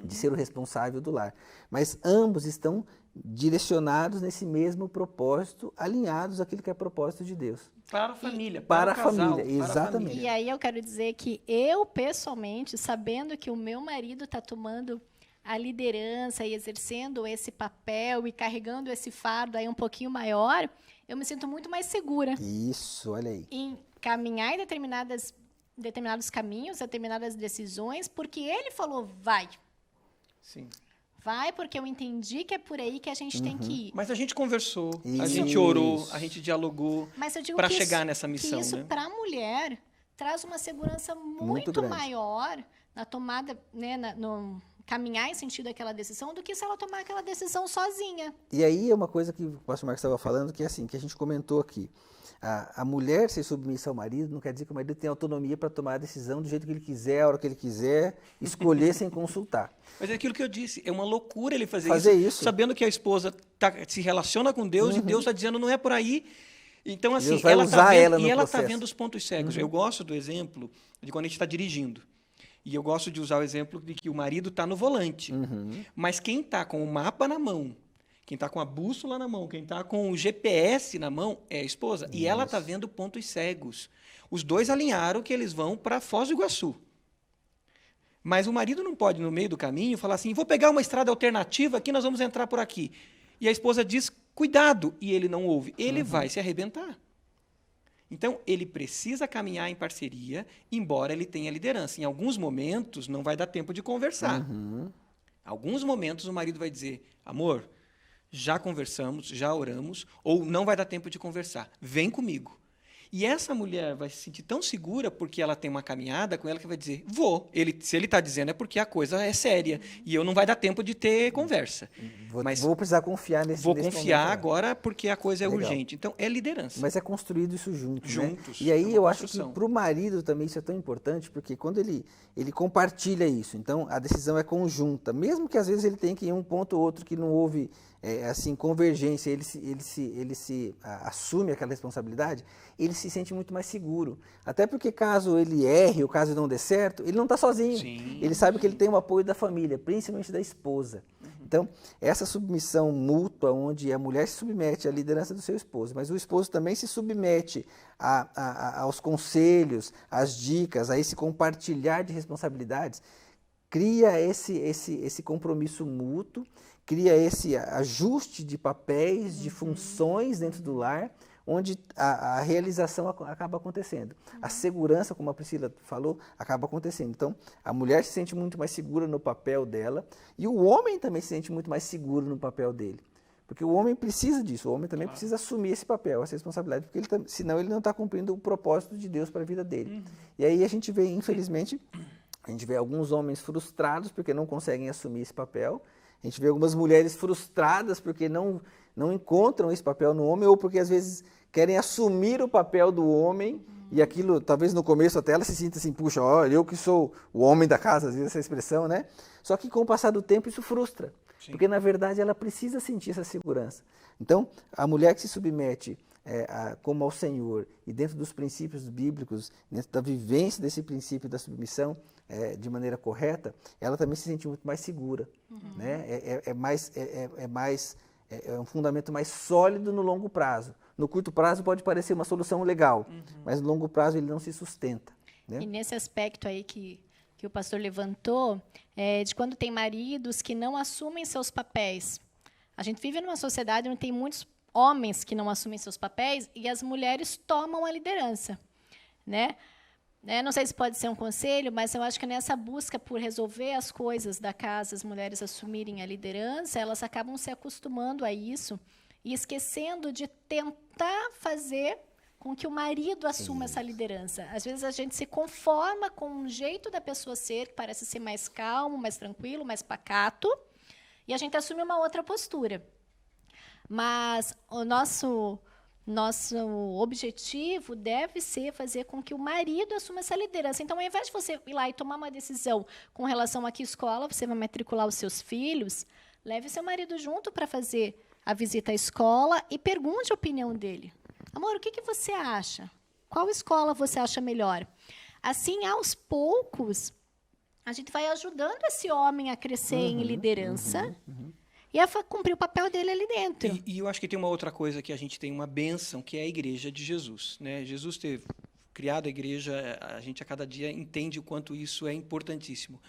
de ser o responsável do lar. Mas ambos estão direcionados nesse mesmo propósito, alinhados àquilo que é propósito de Deus. Para a família, para o casal, a família, exatamente. E aí eu quero dizer que eu, pessoalmente, sabendo que o meu marido está tomando a liderança e exercendo esse papel e carregando esse fardo aí um pouquinho maior, eu me sinto muito mais segura. Isso, olha aí. Em caminhar em determinados caminhos, determinadas decisões, porque ele falou, vai. Sim. Vai, porque eu entendi que é por aí que a gente tem que ir. Mas a gente conversou, a Isso. gente orou, a gente dialogou para chegar nessa missão. Que isso, né? para a mulher, traz uma segurança muito grande. maior na tomada, né, no caminhar em sentido daquela decisão, do que se ela tomar aquela decisão sozinha. E aí é uma coisa que o pastor Marcos estava falando, que é assim, que a gente comentou aqui. A mulher ser submissa ao marido não quer dizer que o marido tem autonomia para tomar a decisão do jeito que ele quiser, a hora que ele quiser, escolher sem consultar. Mas é aquilo que eu disse, é uma loucura ele fazer isso, sabendo que a esposa se relaciona com Deus e Deus está dizendo não é por aí. Então, assim, Deus vai ela usar tá vendo, ela no e ela está processo. vendo os pontos cegos. Eu gosto do exemplo de quando a gente está dirigindo. E eu gosto de usar o exemplo de que o marido está no volante. Mas quem está com o mapa na mão, quem está com a bússola na mão, quem está com o GPS na mão é a esposa. E ela está vendo pontos cegos. Os dois alinharam que eles vão para Foz do Iguaçu. Mas o marido não pode, no meio do caminho, falar assim, vou pegar uma estrada alternativa aqui, nós vamos entrar por aqui. E a esposa diz, cuidado, e ele não ouve. Ele vai se arrebentar. Então, ele precisa caminhar em parceria, embora ele tenha liderança. Em alguns momentos, não vai dar tempo de conversar. Em alguns momentos, o marido vai dizer, amor, já conversamos, já oramos, ou não vai dar tempo de conversar, vem comigo. E essa mulher vai se sentir tão segura porque ela tem uma caminhada com ela que vai dizer, vou. Se ele está dizendo é porque a coisa é séria e eu não vai dar tempo de ter conversa. Vou precisar confiar nesse Vou nesse confiar momento, agora porque a coisa é Legal. urgente. Então, é liderança. Mas é construído isso juntos, né? Juntos, E aí é uma eu acho que construção. para o marido também isso é tão importante, porque quando ele compartilha isso, então a decisão é conjunta, mesmo que às vezes ele tenha que ir em um ponto ou outro que não houve assim, convergência, ele se assume aquela responsabilidade, ele se sente muito mais seguro. Até porque caso ele erre ou caso não dê certo, ele não está sozinho. Sim. Ele sabe que ele tem o apoio da família, principalmente da esposa. Então, essa submissão mútua, onde a mulher se submete à liderança do seu esposo, mas o esposo também se submete aos conselhos, às dicas, a esse compartilhar de responsabilidades, cria esse compromisso mútuo, cria esse ajuste de papéis, de funções dentro do lar, onde a realização acaba acontecendo. A segurança, como a Priscila falou, acaba acontecendo. Então, a mulher se sente muito mais segura no papel dela e o homem também se sente muito mais seguro no papel dele. Porque o homem precisa disso, o homem também precisa assumir esse papel, essa responsabilidade, porque senão ele não está cumprindo o propósito de Deus para a vida dele. E aí a gente vê, infelizmente, alguns homens frustrados porque não conseguem assumir esse papel. A gente vê algumas mulheres frustradas porque não encontram esse papel no homem ou porque às vezes querem assumir o papel do homem e aquilo, talvez no começo até ela se sinta assim, puxa, olha, eu que sou o homem da casa, às vezes essa expressão, né? Só que com o passar do tempo isso frustra, porque na verdade ela precisa sentir essa segurança. Então, a mulher que se submete como ao Senhor e dentro dos princípios bíblicos, dentro da vivência desse princípio da submissão de maneira correta, ela também se sente muito mais segura, né? É um fundamento mais sólido no longo prazo. No curto prazo pode parecer uma solução legal, mas no longo prazo ele não se sustenta, né? E nesse aspecto aí que o pastor levantou, de quando tem maridos que não assumem seus papéis. A gente vive numa sociedade onde tem muitos homens que não assumem seus papéis e as mulheres tomam a liderança, né? Não sei se pode ser um conselho, mas eu acho que nessa busca por resolver as coisas da casa, as mulheres assumirem a liderança, elas acabam se acostumando a isso e esquecendo de tentar fazer com que o marido assuma essa liderança. Às vezes a gente se conforma com um jeito da pessoa ser, que parece ser mais calmo, mais tranquilo, mais pacato, e a gente assume uma outra postura. Mas o nosso objetivo deve ser fazer com que o marido assuma essa liderança. Então, ao invés de você ir lá e tomar uma decisão com relação a que escola você vai matricular os seus filhos, leve seu marido junto para fazer a visita à escola e pergunte a opinião dele. Amor, o que você acha? Qual escola você acha melhor? Assim, aos poucos, a gente vai ajudando esse homem a crescer em liderança e a cumprir o papel dele ali dentro. E eu acho que tem uma outra coisa que a gente tem uma bênção, que é a igreja de Jesus, né? Jesus teve criado a igreja, a gente a cada dia entende o quanto isso é importantíssimo.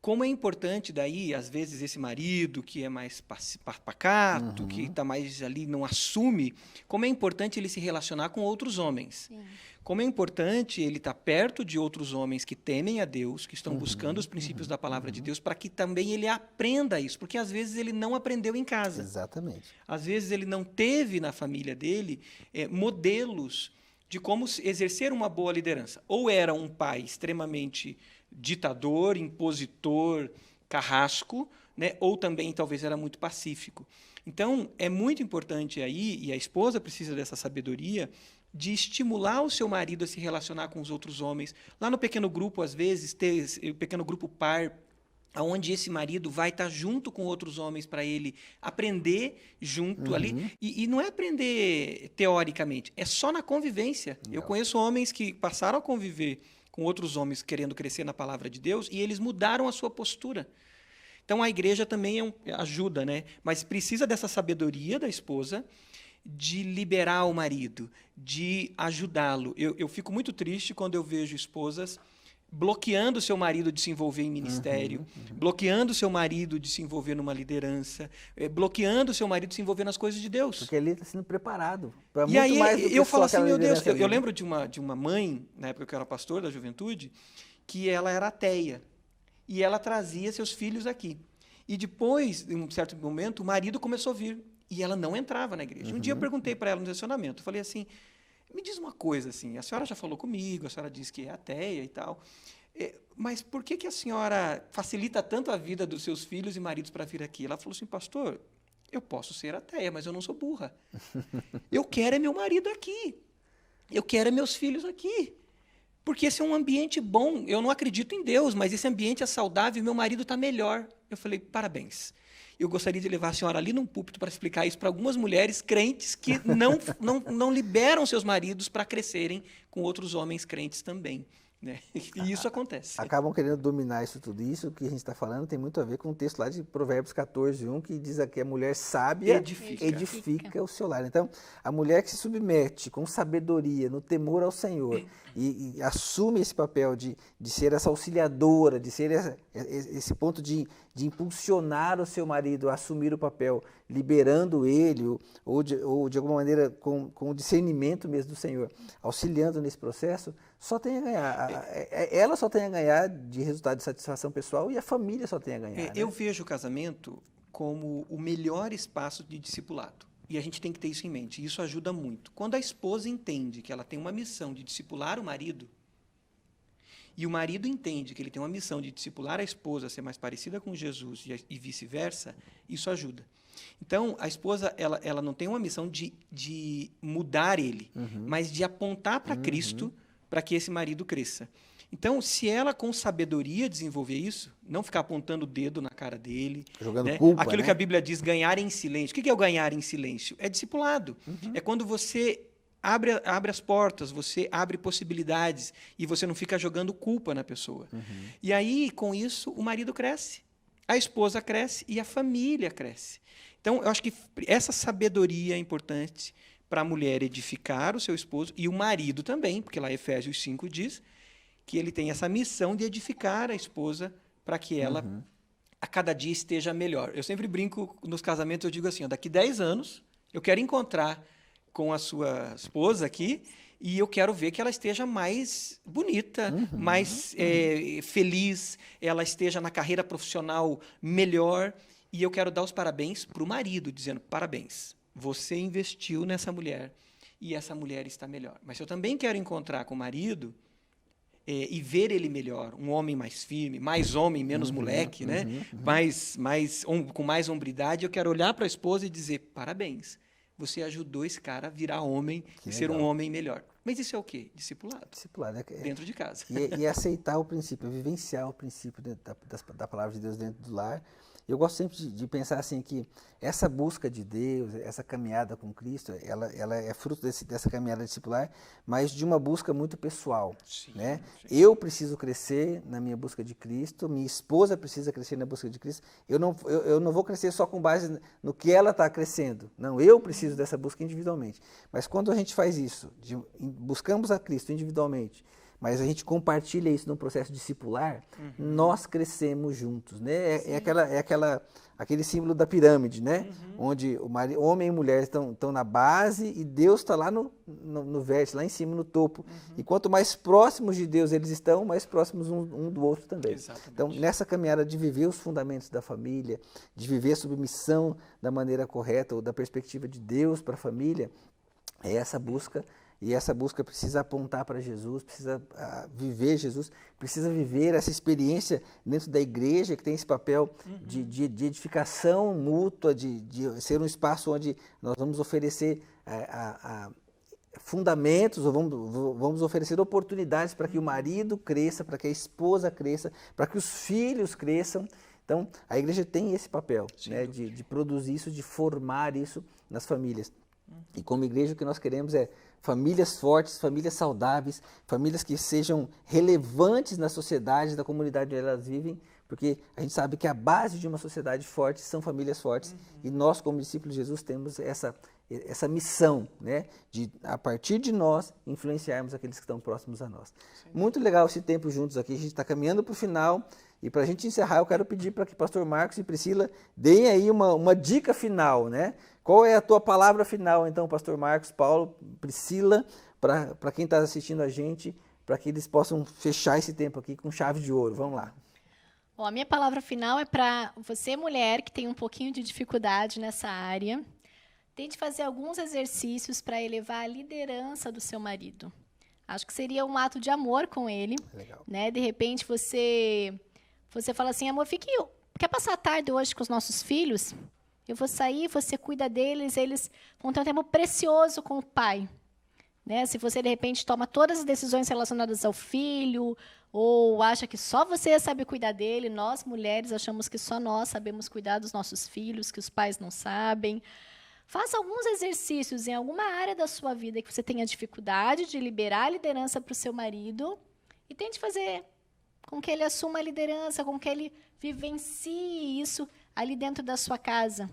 Como é importante daí, às vezes, esse marido que é mais pacato, que está mais ali, não assume, como é importante ele se relacionar com outros homens. Sim. Como é importante ele estar perto de outros homens que temem a Deus, que estão buscando os princípios da palavra de Deus, para que também ele aprenda isso, porque às vezes ele não aprendeu em casa. Exatamente. Às vezes ele não teve na família dele modelos de como exercer uma boa liderança. Ou era um pai extremamente ditador, impositor, carrasco, né? Ou também talvez era muito pacífico. Então, é muito importante aí, e a esposa precisa dessa sabedoria, de estimular o seu marido a se relacionar com os outros homens. Lá no pequeno grupo, às vezes, ter o pequeno grupo par, onde esse marido vai estar junto com outros homens para ele aprender junto ali. E não é aprender teoricamente, é só na convivência. Eu conheço homens que passaram a conviver com outros homens querendo crescer na palavra de Deus e eles mudaram a sua postura. Então, a igreja também ajuda, né? Mas precisa dessa sabedoria da esposa de liberar o marido, de ajudá-lo. Eu fico muito triste quando eu vejo esposas bloqueando seu marido de se envolver em ministério, bloqueando seu marido de se envolver numa liderança, bloqueando seu marido de se envolver nas coisas de Deus. Porque ele está sendo preparado para muito aí, mais do que eu falo assim, meu Deus, eu lembro de uma mãe, na época que eu era pastor da juventude, que ela era ateia, e ela trazia seus filhos aqui. E depois, em um certo momento, o marido começou a vir, e ela não entrava na igreja. Um dia eu perguntei para ela no estacionamento, eu falei assim, me diz uma coisa, assim, a senhora já falou comigo, a senhora disse que é ateia e tal, mas por que a senhora facilita tanto a vida dos seus filhos e maridos para vir aqui? Ela falou assim, pastor, eu posso ser ateia, mas eu não sou burra. Eu quero é meu marido aqui. Eu quero é meus filhos aqui. Porque esse é um ambiente bom. Eu não acredito em Deus, mas esse ambiente é saudável e meu marido está melhor. Eu falei, parabéns. Eu gostaria de levar a senhora ali num púlpito para explicar isso para algumas mulheres crentes que não liberam seus maridos para crescerem com outros homens crentes também. Né? E isso acontece. Acabam querendo dominar isso tudo. Isso que a gente está falando tem muito a ver com o texto lá de Provérbios 14:1, que diz aqui, a mulher sábia edifica o seu lar. Então, a mulher que se submete com sabedoria, no temor ao Senhor, e assume esse papel de ser essa auxiliadora, de ser esse ponto de impulsionar o seu marido a assumir o papel, liberando ele, ou de alguma maneira com o discernimento mesmo do Senhor, auxiliando nesse processo, só tem a ganhar. Ela só tem a ganhar de resultado de satisfação pessoal e a família só tem a ganhar. Né? Eu vejo o casamento como o melhor espaço de discipulado. E a gente tem que ter isso em mente. E isso ajuda muito. Quando a esposa entende que ela tem uma missão de discipular o marido, e o marido entende que ele tem uma missão de discipular a esposa a ser mais parecida com Jesus e vice-versa, isso ajuda. Então, a esposa ela não tem uma missão de mudar ele, mas de apontar para Cristo para que esse marido cresça. Então, se ela com sabedoria desenvolver isso, não ficar apontando o dedo na cara dele, jogando culpa, aquilo que a Bíblia diz, ganhar em silêncio. O que é o ganhar em silêncio? É discipulado. É quando você abre as portas, você abre possibilidades e você não fica jogando culpa na pessoa. E aí, com isso, o marido cresce, a esposa cresce e a família cresce. Então, eu acho que essa sabedoria é importante para a mulher edificar o seu esposo e o marido também, porque lá Efésios 5 diz que ele tem essa missão de edificar a esposa para que ela a cada dia esteja melhor. Eu sempre brinco nos casamentos, eu digo assim, daqui 10 anos eu quero encontrar com a sua esposa aqui e eu quero ver que ela esteja mais bonita, mais feliz, ela esteja na carreira profissional melhor e eu quero dar os parabéns para o marido, dizendo, parabéns, você investiu nessa mulher e essa mulher está melhor. Mas eu também quero encontrar com o marido e ver ele melhor, um homem mais firme, mais homem, menos moleque, né? Com mais hombridade. Eu quero olhar para a esposa e dizer, parabéns, você ajudou esse cara a virar homem e ser um homem melhor. Mas isso é o quê? Discipulado. Discipulado. Dentro de casa. E aceitar o princípio, vivenciar o princípio da palavra de Deus dentro do lar Eu gosto sempre de pensar assim que essa busca de Deus, essa caminhada com Cristo, ela é fruto dessa caminhada discipular, mas de uma busca muito pessoal, Sim, né? sim. Eu preciso crescer na minha busca de Cristo, minha esposa precisa crescer na busca de Cristo. Eu não vou crescer só com base no que ela está crescendo. Não, eu preciso dessa busca individualmente. Mas quando a gente faz isso, buscamos a Cristo individualmente, mas a gente compartilha isso num processo discipular, nós crescemos juntos, né? Aquele símbolo da pirâmide, né? Onde homem e mulher estão na base e Deus está lá no vértice, lá em cima, no topo. E quanto mais próximos de Deus eles estão, mais próximos um do outro também. Exatamente. Então, nessa caminhada de viver os fundamentos da família, de viver a submissão da maneira correta ou da perspectiva de Deus para a família, é essa busca. E essa busca precisa apontar para Jesus, precisa viver Jesus, precisa viver essa experiência dentro da igreja, que tem esse papel de edificação mútua, de ser um espaço onde nós vamos oferecer fundamentos, ou vamos oferecer oportunidades para que o marido cresça, para que a esposa cresça, para que os filhos cresçam. Então, a igreja tem esse papel, né, de produzir isso, de formar isso nas famílias. E como igreja o que nós queremos é famílias fortes, famílias saudáveis, famílias que sejam relevantes na sociedade, da comunidade onde elas vivem, porque a gente sabe que a base de uma sociedade forte são famílias fortes, e nós como discípulos de Jesus temos essa missão, né, de a partir de nós influenciarmos aqueles que estão próximos a nós. Sim. Muito legal esse tempo juntos aqui, a gente está caminhando para o final. E para a gente encerrar, eu quero pedir para que pastor Marcos e Priscila deem aí uma dica final, né? Qual é a tua palavra final, então, pastor Marcos, Paulo, Priscila, para quem está assistindo a gente, para que eles possam fechar esse tempo aqui com chave de ouro. Vamos lá. Bom, a minha palavra final é para você, mulher, que tem um pouquinho de dificuldade nessa área. Tente fazer alguns exercícios para elevar a liderança do seu marido. Acho que seria um ato de amor com ele. Legal. Né? De repente, você fala assim, amor, quer passar a tarde hoje com os nossos filhos? Eu vou sair, você cuida deles, eles vão ter um tempo precioso com o pai. Né? Se você, de repente, toma todas as decisões relacionadas ao filho, ou acha que só você sabe cuidar dele, nós, mulheres, achamos que só nós sabemos cuidar dos nossos filhos, que os pais não sabem. Faça alguns exercícios em alguma área da sua vida que você tenha dificuldade de liberar a liderança para o seu marido e tente fazer com que ele assuma a liderança, com que ele vivencie isso ali dentro da sua casa.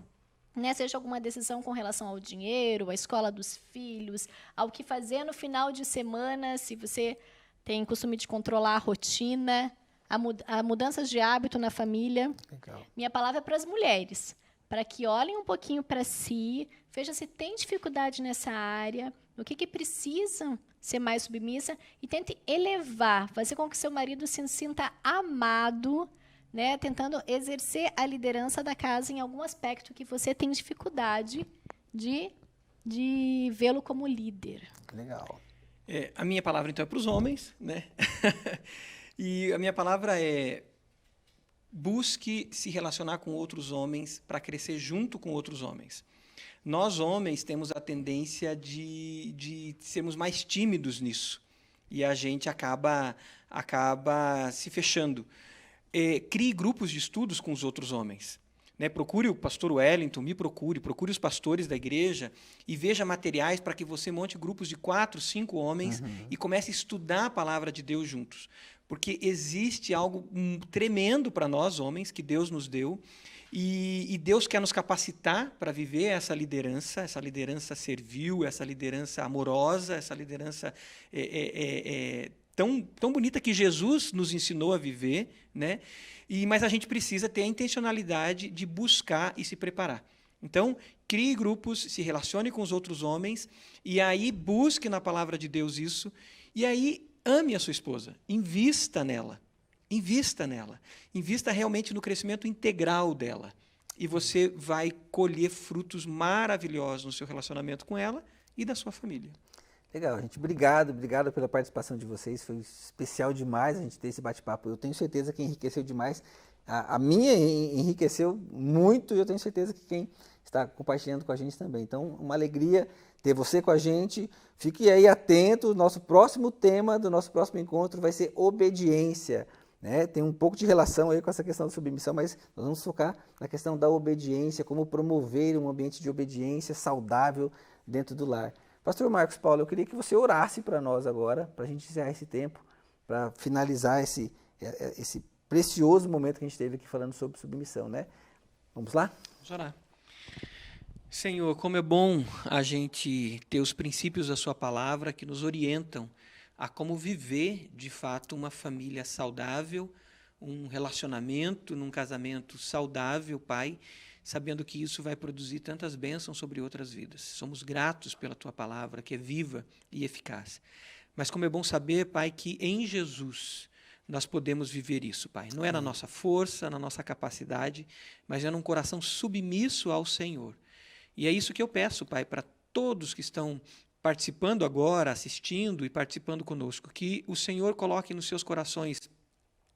Né? Seja alguma decisão com relação ao dinheiro, à escola dos filhos, ao que fazer no final de semana, se você tem costume de controlar a rotina, a mudanças de hábito na família. Legal. Minha palavra é para as mulheres, para que olhem um pouquinho para si, vejam se tem dificuldade nessa área, no que precisam ser mais submissa e tente elevar, fazer com que seu marido se sinta amado, né, tentando exercer a liderança da casa em algum aspecto que você tem dificuldade de vê-lo como líder. Legal. A minha palavra, então, é para os homens, né? E a minha palavra é: busque se relacionar com outros homens para crescer junto com outros homens. Nós, homens, temos a tendência de sermos mais tímidos nisso. E a gente acaba se fechando. Crie grupos de estudos com os outros homens. Né? Procure o pastor Wellington, procure os pastores da igreja e veja materiais para que você monte grupos de 4, 5 homens e comece a estudar a palavra de Deus juntos. Porque existe algo tremendo para nós, homens, que Deus nos deu. E Deus quer nos capacitar para viver essa liderança servil, essa liderança amorosa, essa liderança tão bonita que Jesus nos ensinou a viver, né? Mas a gente precisa ter a intencionalidade de buscar e se preparar. Então, crie grupos, se relacione com os outros homens, e aí busque na palavra de Deus isso, e aí ame a sua esposa, invista nela. Invista realmente no crescimento integral dela. E você vai colher frutos maravilhosos no seu relacionamento com ela e da sua família. Legal, gente. Obrigado pela participação de vocês. Foi especial demais a gente ter esse bate-papo. Eu tenho certeza que enriqueceu demais. A minha enriqueceu muito e eu tenho certeza que quem está compartilhando com a gente também. Então, uma alegria ter você com a gente. Fique aí atento. Nosso próximo tema do nosso próximo encontro vai ser obediência. né? Tem um pouco de relação aí com essa questão da submissão, mas nós vamos focar na questão da obediência, como promover um ambiente de obediência saudável dentro do lar. Pastor Marcos Paulo, eu queria que você orasse para nós agora, para a gente encerrar esse tempo, para finalizar esse precioso momento que a gente teve aqui falando sobre submissão, né? Vamos lá? Vamos orar. Senhor, como é bom a gente ter os princípios da sua palavra que nos orientam a como viver, de fato, uma família saudável, um relacionamento, num casamento saudável, Pai, sabendo que isso vai produzir tantas bênçãos sobre outras vidas. Somos gratos pela tua palavra, que é viva e eficaz. Mas como é bom saber, Pai, que em Jesus nós podemos viver isso, Pai. Não é na nossa força, na nossa capacidade, mas é num coração submisso ao Senhor. E é isso que eu peço, Pai, para todos que estão participando agora, assistindo e participando conosco, que o Senhor coloque nos seus corações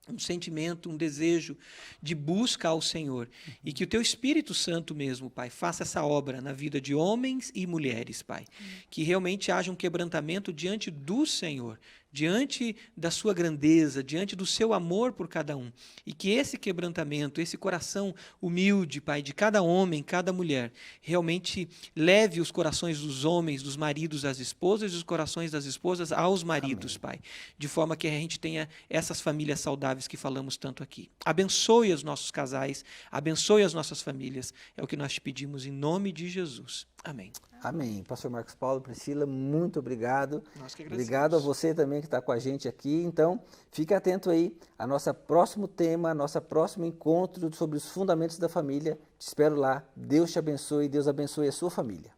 um sentimento, um desejo de busca ao Senhor. E que o Teu Espírito Santo mesmo, Pai, faça essa obra na vida de homens e mulheres, Pai. Que realmente haja um quebrantamento diante do Senhor, diante da sua grandeza, diante do seu amor por cada um. E que esse quebrantamento, esse coração humilde, Pai, de cada homem, cada mulher, realmente leve os corações dos homens, dos maridos às esposas e os corações das esposas aos maridos, Amém. Pai. De forma que a gente tenha essas famílias saudáveis que falamos tanto aqui. Abençoe os nossos casais, abençoe as nossas famílias. É o que nós te pedimos em nome de Jesus. Amém. Amém. Pastor Marcos Paulo, Priscila, muito obrigado. Nós que agradecemos. Obrigado a você também que está com a gente aqui. Então, fique atento aí a nosso próximo tema, nosso próximo encontro sobre os fundamentos da família. Te espero lá. Deus te abençoe e Deus abençoe a sua família.